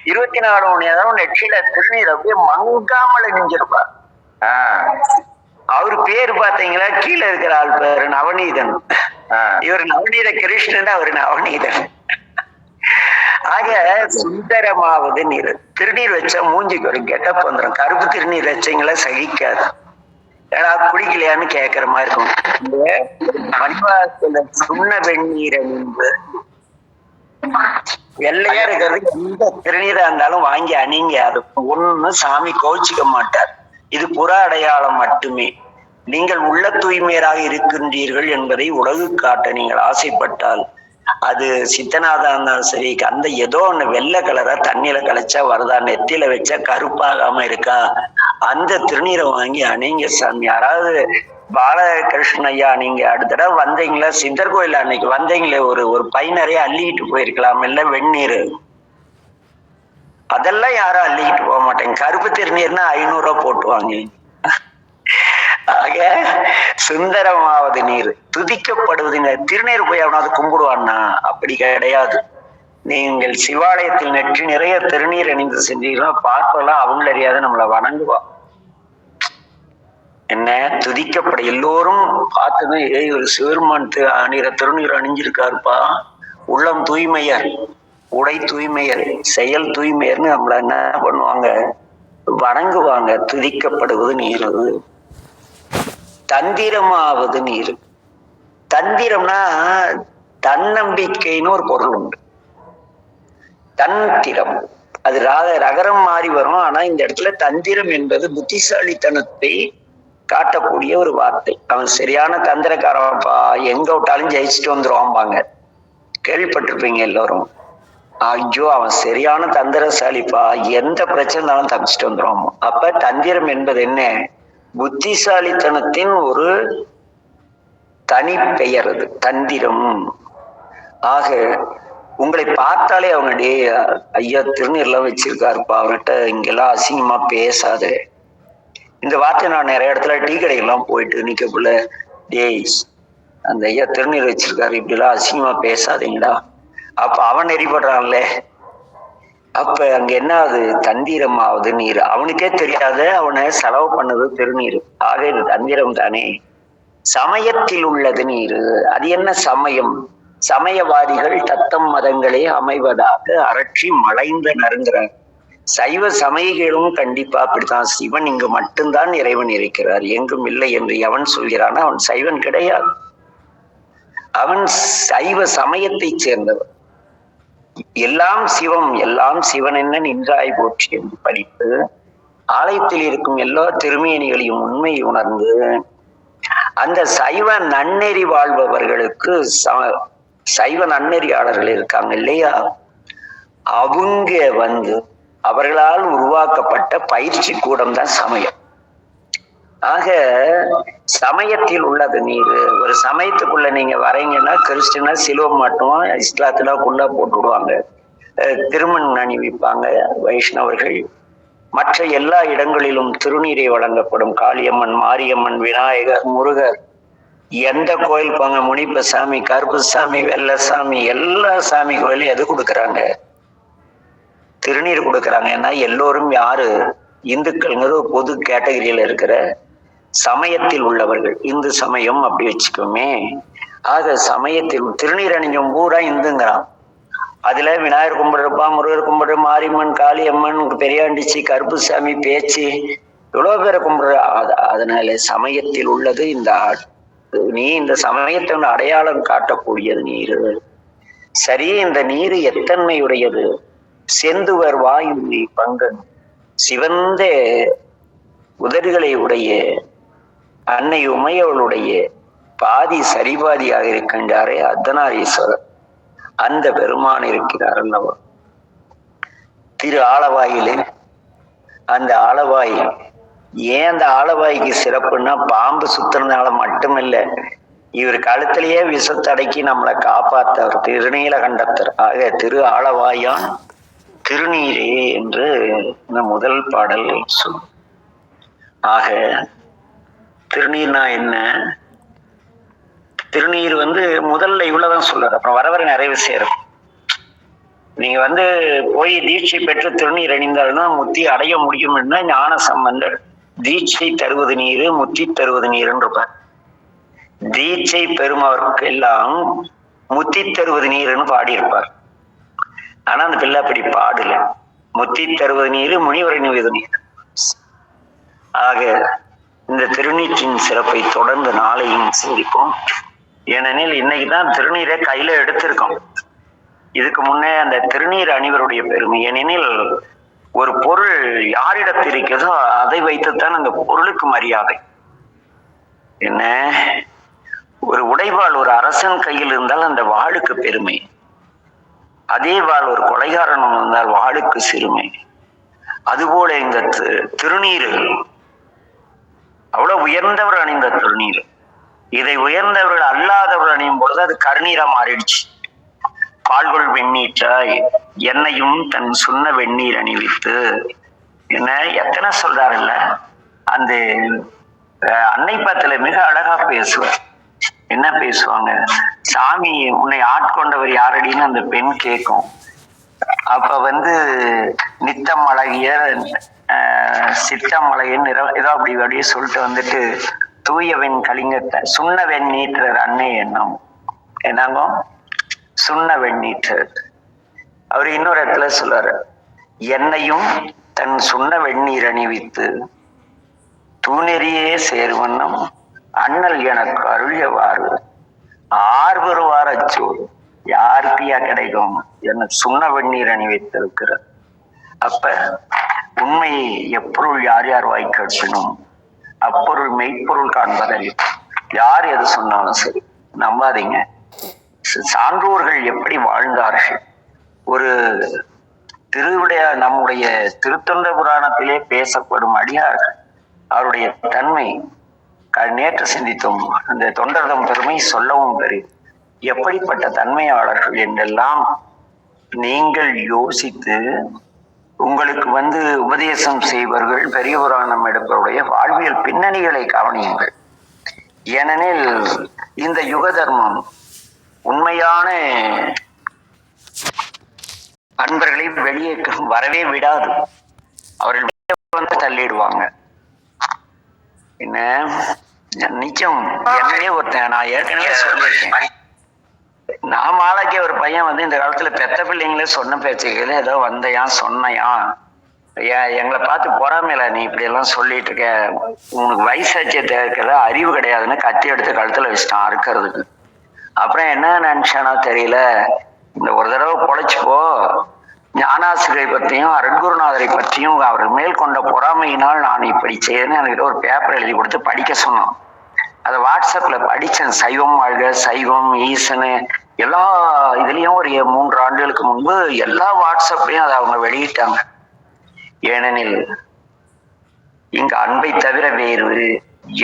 24 மணி நேரம் நெற்றியில திருநீர் அப்படியே மங்காமல் நெஞ்சிருப்பார். அவரு பேரு பாத்தீங்களா? கீழே இருக்கிற ஆள் பேரு நவநீதன். இவர் நவநீத கிருஷ்ணன், அவரு நவநீதன். ஆக சுந்தரமாவது நீர். திருநீர் வச்சா மூஞ்சிக்கு ஒரு கெட்டப் வந்துடும். கருப்பு திருநீர் வச்சீங்களா சகிக்காது. ஏன்னா குடிக்கலையான்னு கேக்குற மாதிரி இருக்கும். மணிவாசல சுண்ண வெந்நீர் அணிந்து வெள்ளையா இருக்கிறது எந்த திருநீரா இருந்தாலும் வாங்கி அணிங்க. அது ஒண்ணு சாமி கோச்சிக்க மாட்டார். இது புற அடையாளம் மட்டுமே. நீங்கள் உள்ள தூய்மையராக இருக்கின்றீர்கள் என்பதை உலகு காட்ட நீங்கள் ஆசைப்பட்டால், அது சித்தநாதா இருந்தாலும் சரி, அந்த ஏதோ ஒண்ணு வெள்ளை கலரா தண்ணியில கலைச்சா வருதா, நெத்தியில வச்சா கருப்பாகாம இருக்கா, அந்த திருநீரை வாங்கி அணிங்க சாமி. யாராவது பாலகிருஷ்ணன் ஐயா, நீங்க அடுத்த தடவை வந்தீங்களா? சித்தர் கோயில் அன்னைக்கு வந்தீங்களே, ஒரு பை நிறைய அள்ளிக்கிட்டு போயிருக்கலாம் இல்ல? வெந்நீர் அதெல்லாம் யாரும் அள்ளிக்கிட்டு போக மாட்டேங்க. கருப்பு திருநீர்னா 500 ரூபாய் போட்டுவாங்க. ஆக சுந்தரமாவது நீர் துதிக்கப்படுவதுங்க. திருநீர் போய் அவனாவது கும்பிடுவான்னா? அப்படி கிடையாது. நீங்கள் சிவாலயத்தில் நெற்றி நிறைய திருநீர் அணிந்து செஞ்சீங்கன்னா பார்ப்பெல்லாம் அவங்கள அறியாத நம்மளை வணங்குவான். என்ன துதிக்கப்பட எல்லோரும் பார்த்தது, ஒரு சிவருமான் திருநீர் அணிஞ்சிருக்காருப்பா, உள்ளம் தூய்மையர், உடை தூய்மையர், செயல் தூய்மையர்னு நம்மள என்ன பண்ணுவாங்க? வணங்குவாங்க. துதிக்கப்படுவது நீர். தந்திரமாவது நீர். தந்திரம்னா தன்னம்பிக்கைன்னு ஒரு பொருள் உண்டு. தந்திரம் அது ரகரம் மாறி வரும். ஆனா இந்த இடத்துல தந்திரம் என்பது புத்திசாலித்தனத்தை காட்டக்கூடிய ஒரு வார்த்தை. அவன் சரியான தந்திரக்காரன்ப்பா, எங்க விட்டாலும் ஜெயிச்சுட்டு வந்துருவாம்பாங்க. கேள்விப்பட்டிருப்பீங்க எல்லோரும். ஐயோ, அவன் சரியான தந்திரசாலிப்பா, எந்த பிரச்சனை இருந்தாலும் தப்பிச்சுட்டு வந்துருவான். அப்ப தந்திரம் என்பது என்ன? புத்திசாலித்தனத்தின் ஒரு தனி பெயர் அது, தந்திரம். ஆக உங்களை பார்த்தாலே அவனுடைய ஐயா திருநீர்லாம் வச்சிருக்காருப்பா, அவர்கிட்ட இங்கெல்லாம் அசிங்கமா பேசாது. இந்த வார்த்தை நான் நிறைய இடத்துல டீ கடைகள்லாம் போயிட்டு நிக்கக்குள்ள, டேய் அந்த ஐயா திருநீர் வச்சிருக்காரு, இப்படி எல்லாம் அசிங்கமா பேசாதீங்கடா. அப்ப அவன் நெறிப்படுறான்ல. அப்ப அங்க என்ன ஆகுது? தந்திரமாவது நீர். அவனுக்கே தெரியாத அவனை செலவு பண்ணது திருநீர். ஆக இது தந்திரம் தானே. சமயத்தில் உள்ளது நீர். அது என்ன சமயம்? சமயவாதிகள் தத்தம் மதங்களே அமைவதாக அரற்றி மலைந்த நறுங்கிறார். சைவ சமயிகளும் கண்டிப்பா அப்படித்தான். சிவன் இங்கு மட்டும்தான் இறைவன் இருக்கிறார், எங்கும் இல்லை என்று எவன் சொல்கிறான் அவன் சைவன் கிடையாது. அவன் சைவ சமயத்தை சேர்ந்தவன். எல்லாம் சிவம், எல்லாம் சிவன் என்ன நின்றாய் போற்றி என்று படித்து ஆலயத்தில் இருக்கும் எல்லா திருமேனிகளையும் உண்மையை உணர்ந்து அந்த சைவ நன்னெறி வாழ்பவர்களுக்கு, சைவ நன்னெறியாளர்கள் இருக்காங்க இல்லையா, அவங்க அவர்களால் உருவாக்கப்பட்ட பயிற்சி கூடம் தான் சமயம். ஆக சமயத்தில் உள்ளது நீர். ஒரு சமயத்துக்குள்ள நீங்க வரீங்கன்னா, கிறிஸ்டினா சிலுவை மாட்டுவோம், இஸ்லாத்துல குள்ளா போட்டு விடுவாங்க, திருமணம் அணிவிப்பாங்க வைஷ்ணவர்கள். மற்ற எல்லா இடங்களிலும் திருநீரை வழங்கப்படும். காளியம்மன், மாரியம்மன், விநாயகர், முருகர், எந்த கோயில் போங்க, முனிப்பசாமி, கருப்புசாமி, வெள்ளசாமி, எல்லா சாமி கோயிலும் எது கொடுக்குறாங்க? திருநீர் கொடுக்குறாங்க. ஏன்னா எல்லோரும் யாரு? இந்துக்கள்ங்கிற பொது கேட்டகரியில இருக்கிற சமயத்தில் உள்ளவர்கள். இந்து சமயம் அப்படி வச்சுக்கோமே. ஆக சமயத்தில் திருநீர் அணிஞ்சவன் பூரா இந்துங்கிறான். அதுல விநாயகர் கும்பிடுறப்பா, முருகர் கும்பிடுற, மாரியம்மன், காளியம்மன், பெரியாண்டிச்சி, கருப்புசாமி, பேச்சு, எவ்வளவு பேரை கும்பிடுற. அதனால சமயத்தில் உள்ளது இந்த நீ. இந்த சமயத்தை அடையாளம் காட்டக்கூடியது நீர். சரி, இந்த நீர் எத்தன்மையுடையது? செந்துவர் வாயுமை பங்கன், சிவந்த உதடுகளை உடைய அன்னை உமையவளுடைய பாதி சரிபாதியாக இருக்கின்றாரே அர்த்தநாரீஸ்வரர், அந்த பெருமான் இருக்கிறார் அல்லவா. திரு ஆலவாயிலே அந்த ஆலவாய், ஏன் அந்த ஆலவாய்க்கு சிறப்புன்னா பாம்பு சுத்துறதுனால மட்டுமில்லை, இவர் கழுத்திலேயே விஷத்தடக்கி நம்மளை காப்பாத்தவர் திருநீலகண்டத்தர். ஆக திரு ஆலவாயான் திருநீரே என்று இந்த முதல் பாடல் சொல்லும். ஆக திருநீர்னா என்ன? திருநீர் முதல்ல இவ்வளவுதான் சொல்றாரு, அப்புறம் வர வர நிறைய விஷயம் இருக்கும். நீங்க போய் தீட்சை பெற்று திருநீர் அணிந்தால்தான் முத்தி அடைய முடியும்னா ஞான சம்பந்தர் தீட்சை தருவது நீரு முத்தி தருவது நீருன்னு இருப்பார். தீட்சை பெறுமவருக்கு எல்லாம் முத்தி தருவது நீருன்னு பாடியிருப்பார். ஆனா அந்த பிள்ளை அப்படி பாடல. முத்தி தருவது நீரு முனிவர் அணிவது நீர். ஆக இந்த திருநீற்றின் சிறப்பை தொடர்ந்து நாளையும் சிந்திப்போம். ஏனெனில் இன்னைக்குதான் திருநீரை கையில எடுத்திருக்கோம். இதுக்கு முன்னே அந்த திருநீர் அணிவருடைய பெருமை. ஏனெனில் ஒரு பொருள் யாரிடத்தில் இருக்கிறதோ அதை வைத்துத்தான் அந்த பொருளுக்கு மரியாதை. என்ன, ஒரு உடைவாள் ஒரு அரசன் கையில் இருந்தால் அந்த வாளுக்கு பெருமை. அதே வாள் ஒரு கொலைகாரன் இருந்தால் வாளுக்கு சிறுமை. அதுபோல இந்த திருநீர் அவ்வளவு உயர்ந்தவர் அணிந்த திருநீர். இதை உயர்ந்தவர்கள் அல்லாதவர்கள் அணியும் பொழுது அது கருநீரா மாறிடுச்சு. பால்கொள் வெந்நீற்றாய் என்னையும் தன் சொன்ன வெந்நீர் அணிவித்து, என்ன எத்தனை சொல்றாருல்ல. அந்த அன்னை பாத்துல மிக அழகா பேசுவார். என்ன பேசுவாங்க? சாமி உன்னை ஆட்கொண்டவர் யாரடின்னு அந்த பெண் கேட்கும். அப்ப நித்தம் அழகிய சித்தம் அழகிய ஏதோ அப்படியே சொல்லிட்டு தூயவெண் கலிங்கத்தை சுண்ண வெந்நீற்றர் அன்னை எண்ணம் என்னங்கோ சுண்ண வெந்நீற்றர். அவர் இன்னொரு இடத்துல சொல்றாரு, என்னையும் தன் சுண்ண வெந்நீர் அணிவித்து தூணெறியே சேருவண்ணம் அண்ணல் எனக்கு அருளியவாறு ஆர்வருவார் அச்சோடு. யாருக்கையா கிடைக்கும்? என்ன சுண்ண வெந்நீர் அணிவித்திருக்கிறார். அப்ப உண்மையை எப்பொருள் யார் யார் வாய் கேட்கணும், அப்பொருள் மெய்ப்பொருள் காண்பதில் யார் எது சொன்னாலும் சரி நம்பாதீங்க. சான்றோர்கள் எப்படி வாழ்ந்தார்கள்? ஒரு நம்முடைய திருத்தொண்ட புராணத்திலே பேசப்படும் அடியார்கள் அவருடைய தன்மை நேற்று சிந்தித்தோம். அந்த தொண்டர்தம் பெருமை சொல்லவும் பெரியும். எப்படிப்பட்ட தன்மையாளர்கள் என்றெல்லாம் நீங்கள் யோசித்து உங்களுக்கு உபதேசம் செய்வர்கள் பெரிய புராணம் எடுப்பவருடைய வாழ்வியல் பின்னணிகளை கவனியுங்கள். ஏனெனில் இந்த யுக தர்மம் உண்மையான அன்பர்களை வெளியே வரவே விடாது. அவர்கள் தள்ளிடுவாங்க. என்ன நிச்சயம் என்னையே ஒருத்தன், நான் ஏற்கனவே சொல்லியிருக்கேன், நான் ஆளாக்கிய ஒரு பையன் இந்த காலத்துல பெத்த பிள்ளைங்களே சொன்ன பேச்சுக்கள் ஏதோ வந்தையான் சொன்னையான், எங்களை பார்த்து பொறாமையில நீ இப்படி எல்லாம் சொல்லிட்டு இருக்க, உனக்கு வயசாட்சியை தேவைக்கிறதா அறிவு கிடையாதுன்னு கத்தி எடுத்து கழுத்துல வச்சுட்டான் அறுக்கிறதுக்கு. அப்புறம் என்ன நினைச்சானோ தெரியல, இந்த ஒரு தடவை பொழைச்சுப்போ, ஞானாசிரியை பற்றியும் அருட்குருநாதரை பற்றியும் அவர் மேல் கொண்ட பொறாமையினால் நான் இப்படி செய்யணும்னு என்கிட்ட ஒரு பேப்பர் எழுதி கொடுத்து படிக்க சொன்னோம். அதை வாட்ஸ்அப்ல படித்தேன். சைவம் வாழ்க, சைவம், ஈசனு எல்லா இதுலயும் ஒரு 3 ஆண்டுகளுக்கு முன்பு எல்லா வாட்ஸ்அப்லையும் அதை அவங்க வெளியிட்டாங்க. ஏனெனில் இங்கு அன்பை தவிர வேறு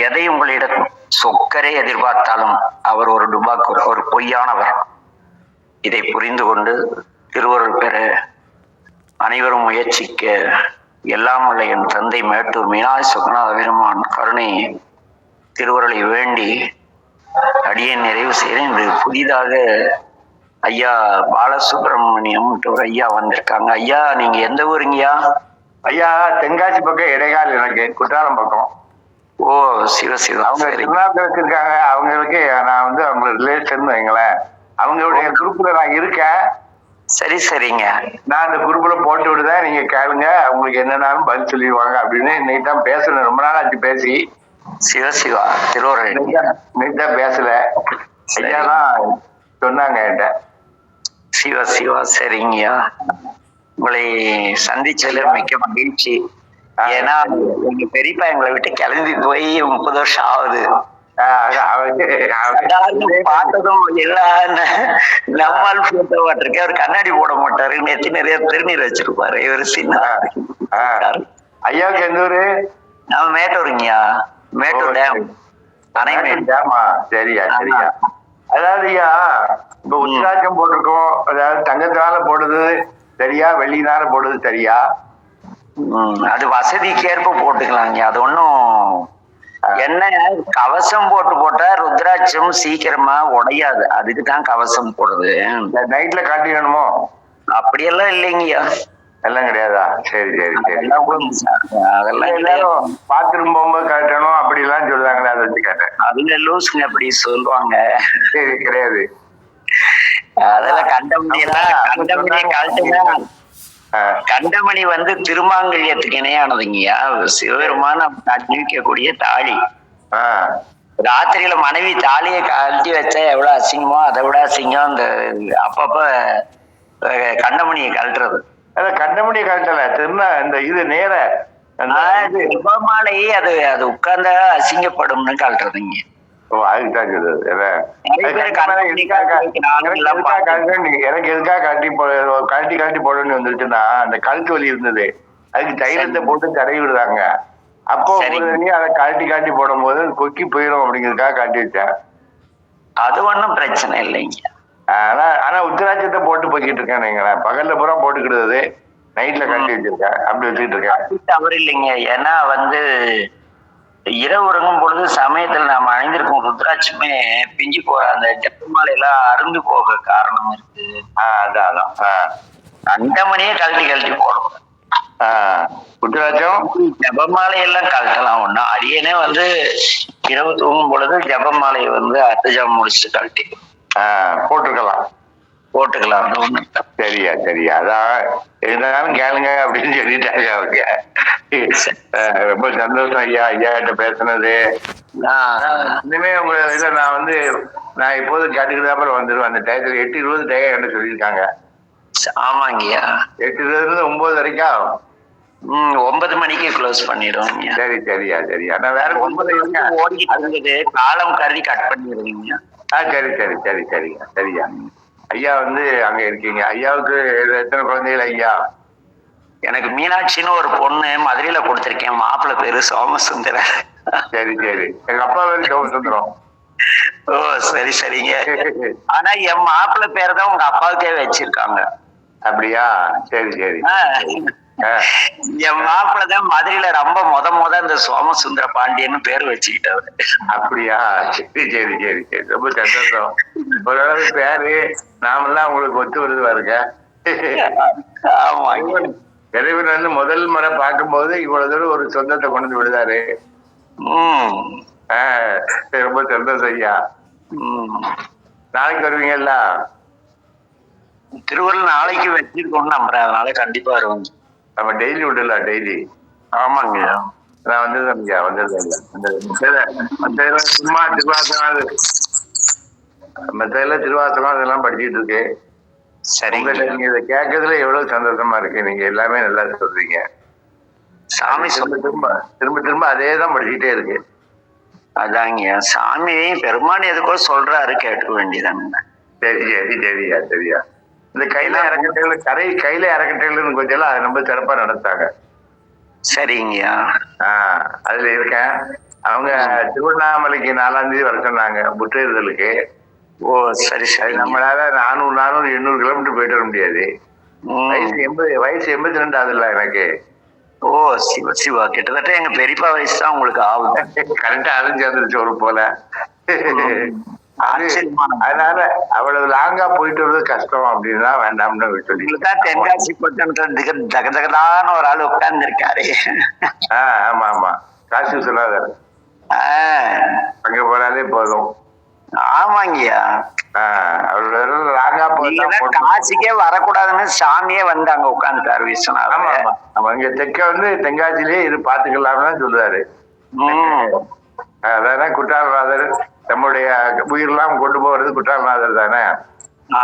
எதை உங்களிடம் சொக்கரே எதிர்பார்த்தாலும் அவர் ஒரு டுபாக்கூர், ஒரு பொய்யானவர். இதை புரிந்து கொண்டு திருவருள் பெற அனைவரும் முயற்சிக்க எல்லாம் உள்ள என் தந்தை மேட்டூர் மீனாய் சுகநாத பெருமான் கருணை திருவருளை வேண்டி அடியேன் நிறைவு செய்கிறேன். இன்று புதிதாக ஐயா பாலசுப்ரமணியம் ஒரு ஐயா வந்திருக்காங்க. ஐயா நீங்க எந்த ஊருங்கய்யா? ஐயா தென்காசி பக்கம் இடைக்கால், எனக்கு குற்றாலம் பக்கம். ஓ சிவசிவா. அவங்க திருநாவுக்கு இருக்காங்க. அவங்களுக்கு நான் அவங்க ரிலேஷன் வைங்களேன், அவங்களுடைய குரூப்ல நான் இருக்கேன். சரி சரிங்க, நான் அந்த குரூப்ல போட்டு விடுதேன், நீங்க கேளுங்க, அவங்களுக்கு என்னன்னாலும் பதில் சொல்லிடுவாங்க அப்படின்னு இன்னைக்கு தான் பேசணும். ரொம்ப நாள் ஆச்சு பேசி. சிவசிவா திருவருள் இன்னைக்கு தான் பேசல. ஐயா தான் சொன்னாங்க என்கிட்ட. சிவசிவா சரிங்கய்யா, உங்களை சந்திச்சதுல மிக்க மகிழ்ச்சி. ஏன்னா எங்க பெரியப்பா எங்களை விட்டு கிளம்பி போய் 30 வருஷம் ஆகுது. எல்லாரும் பார்த்ததும் எல்லாம் நம்மால் போட்டோ இருக்கேன். அவர் கண்ணாடி போட மாட்டாரு, நெத்தி நிறைய திருநீர் வச்சிருப்பாரு. இவர் சின்ன ஐயாவுக்கு எந்த ஊரு? அவன் மேட்டூருங்கய்யா, மேட்டூர் டேம், அணைமேல் டேமா. சரியா சரியா. அதாவது ஐயா, இப்ப உத்திராட்சம் போட்டிருக்கோம், அதாவது தங்கத்தினால போடுறது சரியா, வெள்ளினால போடுறது சரியா? அது வசதிக்கு ஏற்ப போட்டுக்கலாங்க. அது ஒன்றும் என்ன, கவசம் போட்டா ருத்ராட்சம் சீக்கிரமா உடையாது, அதுக்கு தான் கவசம் போடுறது. நைட்ல காட்டிக்கணுமோ? அப்படியெல்லாம் இல்லைங்கய்யா. எல்லாம் கிடையாதா? சரி சரி சரி. அதெல்லாம் எல்லாரும் பாத்ரூம் போகும்போது காட்டணும் அப்படி எல்லாம் சொல்றாங்களே, அதை வச்சு காட்டேன். அதுல லூஸ்ங்க அப்படி சொல்லுவாங்க. சரி, கிடையாது. அதெல்லாம் கண்டமணி எல்லாம் கழட்டுங்க. கண்டமணி வந்து திருமாங்கல்யத்துக்கு இணையானதுங்கய்யா. சிவபெருமான அணிவிக்கக்கூடிய தாலி. ராத்திரியில மனைவி தாலியை கழட்டி வச்சா எவ்வளவு அசிங்கமோ அதை விட அசிங்கம் அந்த அப்பப்ப கண்டமணியை கழட்டுறது. கண்டமணியை கழட்டல, திரும்ப இந்த இது நேர ஜபமாலையே அது அது உட்கார்ந்தா அசிங்கப்படும்னு கழட்டுறதுங்க. அதுதான் சொல்றது. எனக்கு எதுக்காக கழட்டி கழட்டி போடணும்னு வந்துருச்சுன்னா, அந்த கழுத்து வலி இருந்தது, அதுக்கு தைலத்தை போட்டு தடவி விடுறாங்க. அப்போ அதை கழட்டி காட்டி போடும் போது கொக்கி போயிடும் அப்படிங்கிறதுக்காக காட்டி வச்சேன். அது ஒண்ணும் பிரச்சனை இல்லைங்க. ஆனா உத்திராட்சத்தை போட்டு போய்கிட்டு இருக்கேன். நீங்க பகல்ல பூரா போட்டுக்கிடுறது, நைட்ல கட்டி வச்சிருக்கேன், அப்படி வச்சுக்கிட்டு இருக்கேன். தவறு இல்லைங்க. ஏன்னா வந்து இரவு உறங்கும் பொழுது சமயத்துல நாம அணிந்திருக்கும் ருத்ராட்சமே பிஞ்சு அந்த ஜப்பமாலை எல்லாம் அருந்து போக காரணம் இருக்கு. அதான் அந்த மணியே கழட்டி போடணும். ருத்ராட்சம் ஜபமாலை எல்லாம் கழட்டலாம். ஒண்ணு அடியனே வந்து இரவு தூங்கும் பொழுது ஜபமாலையை வந்து அர்த்தஜாமம் முடிச்சுட்டு கழட்டி போட்டுக்கலாம். சரியா சரியா. அதான் இருந்தாலும் கேளுங்க அப்படின்னு சொல்லிட்டாங்க அவங்க. ரொம்ப சந்தோஷம் ஐயா, ஐயா கிட்ட பேசுனது. இனிமே உங்க இதை நான் இப்போது கேட்டுக்கிட்டு அப்புறம் வந்துடுவேன். அந்த டயத்துல 8:20 டயம் என்ன சொல்லியிருக்காங்க. ஆமாங்கய்யா, 8:20 9 வரைக்கும் ஆகும். 9 மணிக்கு க்ளோஸ் பண்ணிடுவோம். சரி சரியா சரியா. நான் வேற 9 ஓடிக்கிட்டு காலம் கருதி கட் பண்ணிடுவீங்க. சரி சரி சரி சரியா சரியா. ஐயா அங்க இருக்கீங்க. ஐயாவுக்கு எத்தனை குழந்தைகள் ஐயா? எனக்கு மீனாட்சின்னு ஒரு பொண்ணு மதுரையில கொடுத்திருக்கேன். மாப்பிள்ளை பேரு சோமசுந்தரர். சரி சரி. எங்க அப்பா பேரு சோமசுந்தரம். ஓ சரி சரிங்க. ஆனா என் மாப்பிள்ளை பேரை தான் உங்க அப்பாவுக்கே வச்சிருக்காங்க. அப்படியா? சரி சரி. என் மாப்பிள்ளை தான் மதுரையில ரொம்ப முத இந்த சோமசுந்தர பாண்டியன்னு பேர் வச்சுக்கிட்டவர். அப்படியா? சரி சரி சரி சரி. ரொம்ப சந்தோஷம். ஓரளவு பேரு நாமெல்லாம் உங்களுக்கு ஒத்து வருது பாருங்க. ஆமா, இறைவன் முதல் முறை பார்க்கும்போது இவ்வளவு தூரம் ஒரு சொந்தத்தை கொண்டு விடுதாரு. ரொம்ப சந்தோஷம் ஐயா. நாளைக்கு வருவீங்கல்ல? திருவள்ளுவர் நாளைக்கு வச்சிருக்கோம்னு நம்புறேன், அதனால கண்டிப்பா வருவாங்க. நம்ம டெய்லி விடல, டெய்லி. ஆமாங்க, நான் வந்திருந்தேன் ஐயா, வந்திருந்தேன். சும்மா திருவாசகம், மத்தெல்லாம் திருவாசகம் அதெல்லாம் படிச்சுட்டு இருக்கு. சரிங்க. நீங்க இதை கேட்கறதுல எவ்வளவு சந்தோஷமா இருக்கு. நீங்க எல்லாமே நல்லா சொல்றீங்க. சாமி திரும்ப அதேதான் படிச்சுட்டே இருக்கு. அதாங்க, சாமி பெருமான் எதுக்கோ சொல்றாரு, கேட்க வேண்டியதானுங்க. சரி சரி சரியா சரியா. இந்த கையில இறக்கட்டைகள் கொஞ்சம் அது ரொம்ப சிறப்பா நடத்தாங்க. சரிங்கய்யா. அதுல இருக்கேன். அவங்க திருவண்ணாமலைக்கு 4ஆம் தேதி வர சொன்னாங்க புற்றேறுதலுக்கு. ஓ சரி சரி. நம்மளால 400 800 கிலோமீட்டர் போயிட்டு வர முடியாது. வயசு 82 ஆகுதுல்ல எனக்கு. ஓ சிவா, கிட்டத்தட்ட எங்க பெரியப்பா வயசு தான் உங்களுக்கு ஆகும். கரெக்டா அதுவும் சேர்ந்துருச்சு ஒரு போல. அதனால அவ்வளவு லாங்கா போயிட்டு வர்றது கஷ்டம் அப்படின்னா வேண்டாம்னு சொல்லி தென்காசி தகதகதான ஒரு ஆள் உட்கார்ந்து இருக்காரு. ஆமா ஆமா, காசி சொல்லாதாரு. அங்க போனாலே போதும். ஆமாங்கய்யா, லாங்கா காசிக்கே வரக்கூடாதுன்னு சாமியே வந்து அங்க உட்கார்ந்துட்டாரு விஸ்வநாதன். நம்ம இங்க தென்காசிலேயே இது பாத்துக்கலாம்னு சொல்றாரு. அதான் குற்றாலநாதர், நம்முடைய உயிரெல்லாம் கொண்டு போறது குற்றாலநாதர் தானே.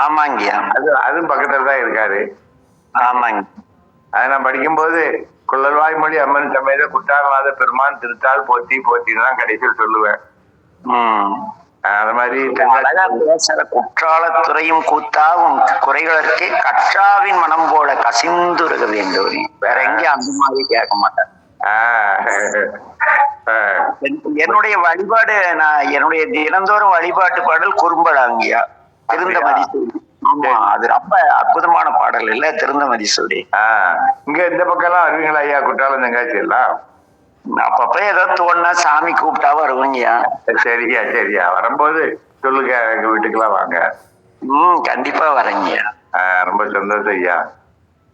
ஆமாங்கய்யா, அதுவும் பக்கத்துல தான் இருக்காரு. ஆமாங்க. அதை நான் படிக்கும்போது குள்ளல்வாய்மொழி அம்மன் சமேத குற்றாலநாத பெருமான் திருத்தாள் போத்தி போத்தின்னு தான் கடைசியில் சொல்லுவேன். அது மாதிரி அழகா பேசுற குற்றாலத்துறையும் கூத்தாவும் குறைகளுக்கு கற்றாவின் மனம் போல கசிந்துருக வேண்டும். வேற எங்கேயும் அந்த மாதிரி கேட்க மாட்டேன். என்னுடைய வழிபாடு, நான் என்னுடைய தினந்தோறும் வழிபாட்டு பாடல் குறும்படாங்கய்யா, திருந்த மதிசூடி. ஆமா, அது ரொம்ப அற்புதமான பாடல் இல்ல, திருந்த மதிசூடி. இங்க இந்த பக்கம் எல்லாம் வருவீங்களா ஐயா? குற்றாலம் தென்காசி எல்லாம் அப்பப்ப ஏதோ தோணுனா சாமி கூப்பிட்டா வருவீங்கயா. சரியா சரியா, வரும்போது சொல்லுங்க, எங்க வீட்டுக்கெல்லாம் வாங்க. கண்டிப்பா வரேங்கய்யா. ரொம்ப சந்தோஷம் ஐயா.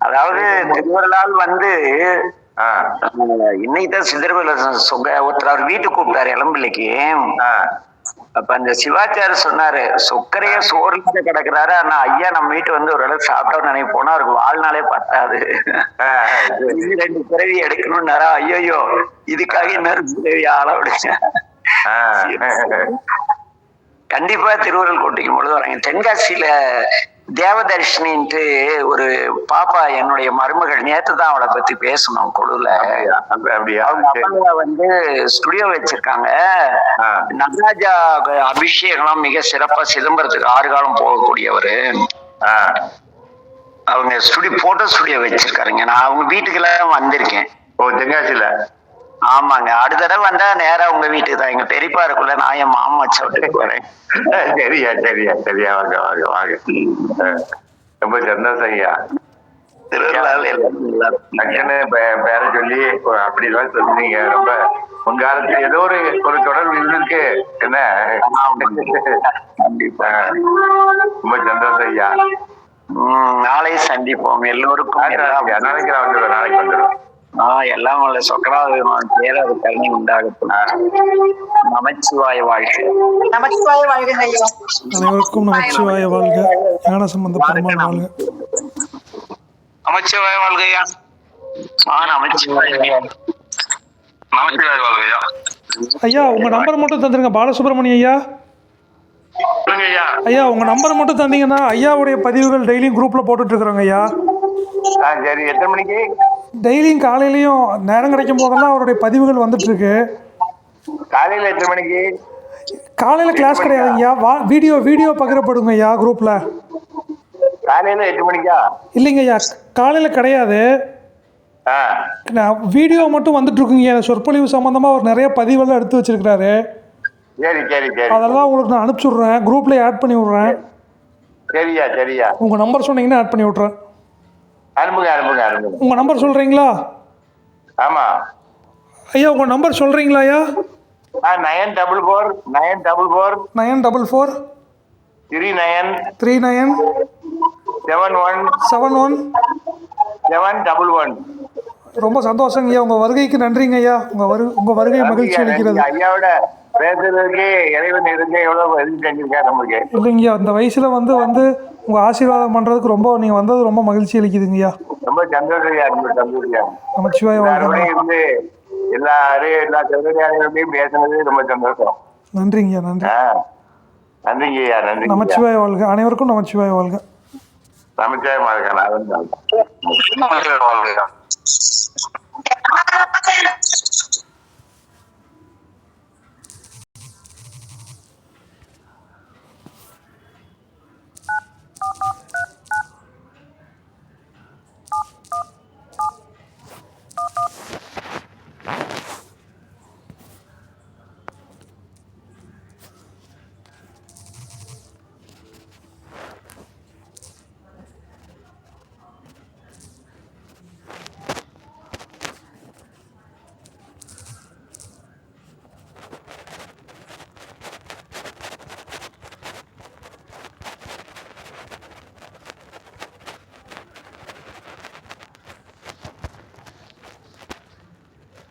அதாவது திருவள்ளால் வந்து இன்னைக்குதான் சிதறுவல ஒருத்தர் அவர் வீட்டுக்கு கூப்பிட்டாரு இளம்பிள்ளைக்கு. அப்ப அந்த சிவாச்சாரிய சொன்னாரு, சொக்கரைய சோறுல கிடக்குறாரு, ஆனா ஐயா நம்ம வீட்டு வந்து ஒரு அளவு சாப்பிட்டோம்னு நினைப்போனா அவருக்கு வாழ்நாளே பத்தாது, 2 பிறவி எடுக்கணும்னாரா. ஐயோ இதுக்காக இன்னொரு பிறவி ஆள விடுங்க. கண்டிப்பா திருவருள் கோட்டைக்கும் பொழுது வராங்க. தென்காசியில தேவதர்ஷினின்ட்டு ஒரு பாப்பா, என்னுடைய மருமகள், நேற்றுதான் அவளை பத்தி பேசணும் கொழுல. அவங்க அப்பா வந்து ஸ்டுடியோ வச்சிருக்காங்க. நடராஜா அபிஷேகம் மிக சிறப்பா சிதம்பரத்துக்கு 6 காலம் போகக்கூடியவரு. அவங்க போட்டோ ஸ்டுடியோ வச்சிருக்காருங்க. நான் அவங்க வீட்டுக்கு எல்லாம் வந்திருக்கேன். தென்காசியில? ஆமாங்க. அடுத்த தடவை வந்தா நேரா உங்க வீட்டுக்கு தான். எங்க பெரியப்பா இருக்குள்ள, நான் என் மாமா வீட்டுக்கு வரேன். சரியா சரியா சரியா, வாங்க வாங்க வாங்க. ரொம்ப சந்தோஷம் ஐயா. டக்குன்னு பேர சொல்லி அப்படிலாம் சொல்லுவீங்க. ரொம்ப முன்காலத்துல ஏதோ ஒரு தொடர்பு இருந்திருக்கு என்ன. கண்டிப்பா ரொம்ப சந்தோஷம் ஐயா. நாளை சந்திப்போம் எல்லோருக்கும். நாளைக்கு நான் வந்துடுவேன், நாளைக்கு வந்துடுவேன். எல்லாம் உள்ள சொக்கராது பேரது கருணை உண்டாகட்டும். நமச்சிவாய வாழ்க. நமச்சிவாய வாழ்க ஐயா. அனைவருக்கும் நமச்சிவாய வாழ்க. ஞான சம்பந்த பெருமாள் வாழ்க. நமச்சிவாய வாழ்கையா. நமச்சிவாய நமச்சிவாய வாழ்கையா. ஐயா உங்க நம்பர் மட்டும் தந்துருங்க. பாலசுப்ரமணியம் ஐயா. ஐயா உங்க நம்பர் மட்டும் தந்தீங்கன்னா ஐயாவுடைய பதிவுகள் டெய்லியும் குரூப்ல போட்டுட்டு இருக்கிறோங்க ஐயா. சரி, எத்தனை மணிக்கு? டெய்லியும் காலையிலயும் நேரம் கிடைக்கும் போதெல்லாம் அவருடைய பதிவுகள் வந்துட்டு இருக்கு. காலையில எத்தனை மணிக்கு? காலையில கிளாஸ் கிடையாதுங்கய்யா, வீடியோ பகிரப்படுங்க ஐயா குரூப்ல. காலையில 8 மணிக்கா? இல்லைங்க ஐயா, காலையில கிடையாது, வீடியோ மட்டும் வந்துட்டு இருக்குங்க. சொற்பொழிவு சம்பந்தமா அவர் நிறைய பதிவெல்லாம் எடுத்து வச்சிருக்கிறாரு. சரி சரி சரி, அதெல்லாம் உங்களுக்கு நான் அனுப்பிச்சி விட்றேன், குரூப்ல ஆட் பண்ணி விட்றேன். சரியா சரியா, உங்க நம்பர் சொன்னீங்கன்னா ஆட் பண்ணி விட்றேன். அனுப்புங்க அனுப்புங்க அனுப்புங்க. உங்க நம்பர் சொல்றீங்களா? ஆமா ஐயா உங்க நம்பர் சொல்றீங்களா ஐயா? 944 944 944 39 39 71 71 711. ரொம்ப சந்தோஷங்க ஐயா, உங்க வருகைக்கு நன்றிங்க ஐயா. உங்க வருகை மகிழ்ச்சி அளிக்கிறது. ஐயாவோட பேசுறதுக்கு இறைவன் இருந்து எவ்வளவு இது செஞ்சிருக்காரு நமக்கு. இல்லைங்கய்யா, அந்த வயசுல வந்து உங்க ஆசீர்வாதம் பண்றதுக்கு ரொம்ப நீங்க வந்தது ரொம்ப மகிழ்ச்சி அளிக்குதுங்கய்யா. ரொம்ப சந்தோஷம், ரொம்ப சந்தோஷம். நமச்சிவாய வாழ்க. இருந்து எல்லா செவரையும் பேசுனது ரொம்ப சந்தோஷம். நன்றிங்கய்யா, நன்றி. நன்றிங்கய்யா, நன்றி. நமச்சிவாய வாழ்க. அனைவருக்கும் நமச்சிவாய வாழ்க. நமச்சிவாய வாழ்க. நமச்சிவாய வாழ்க.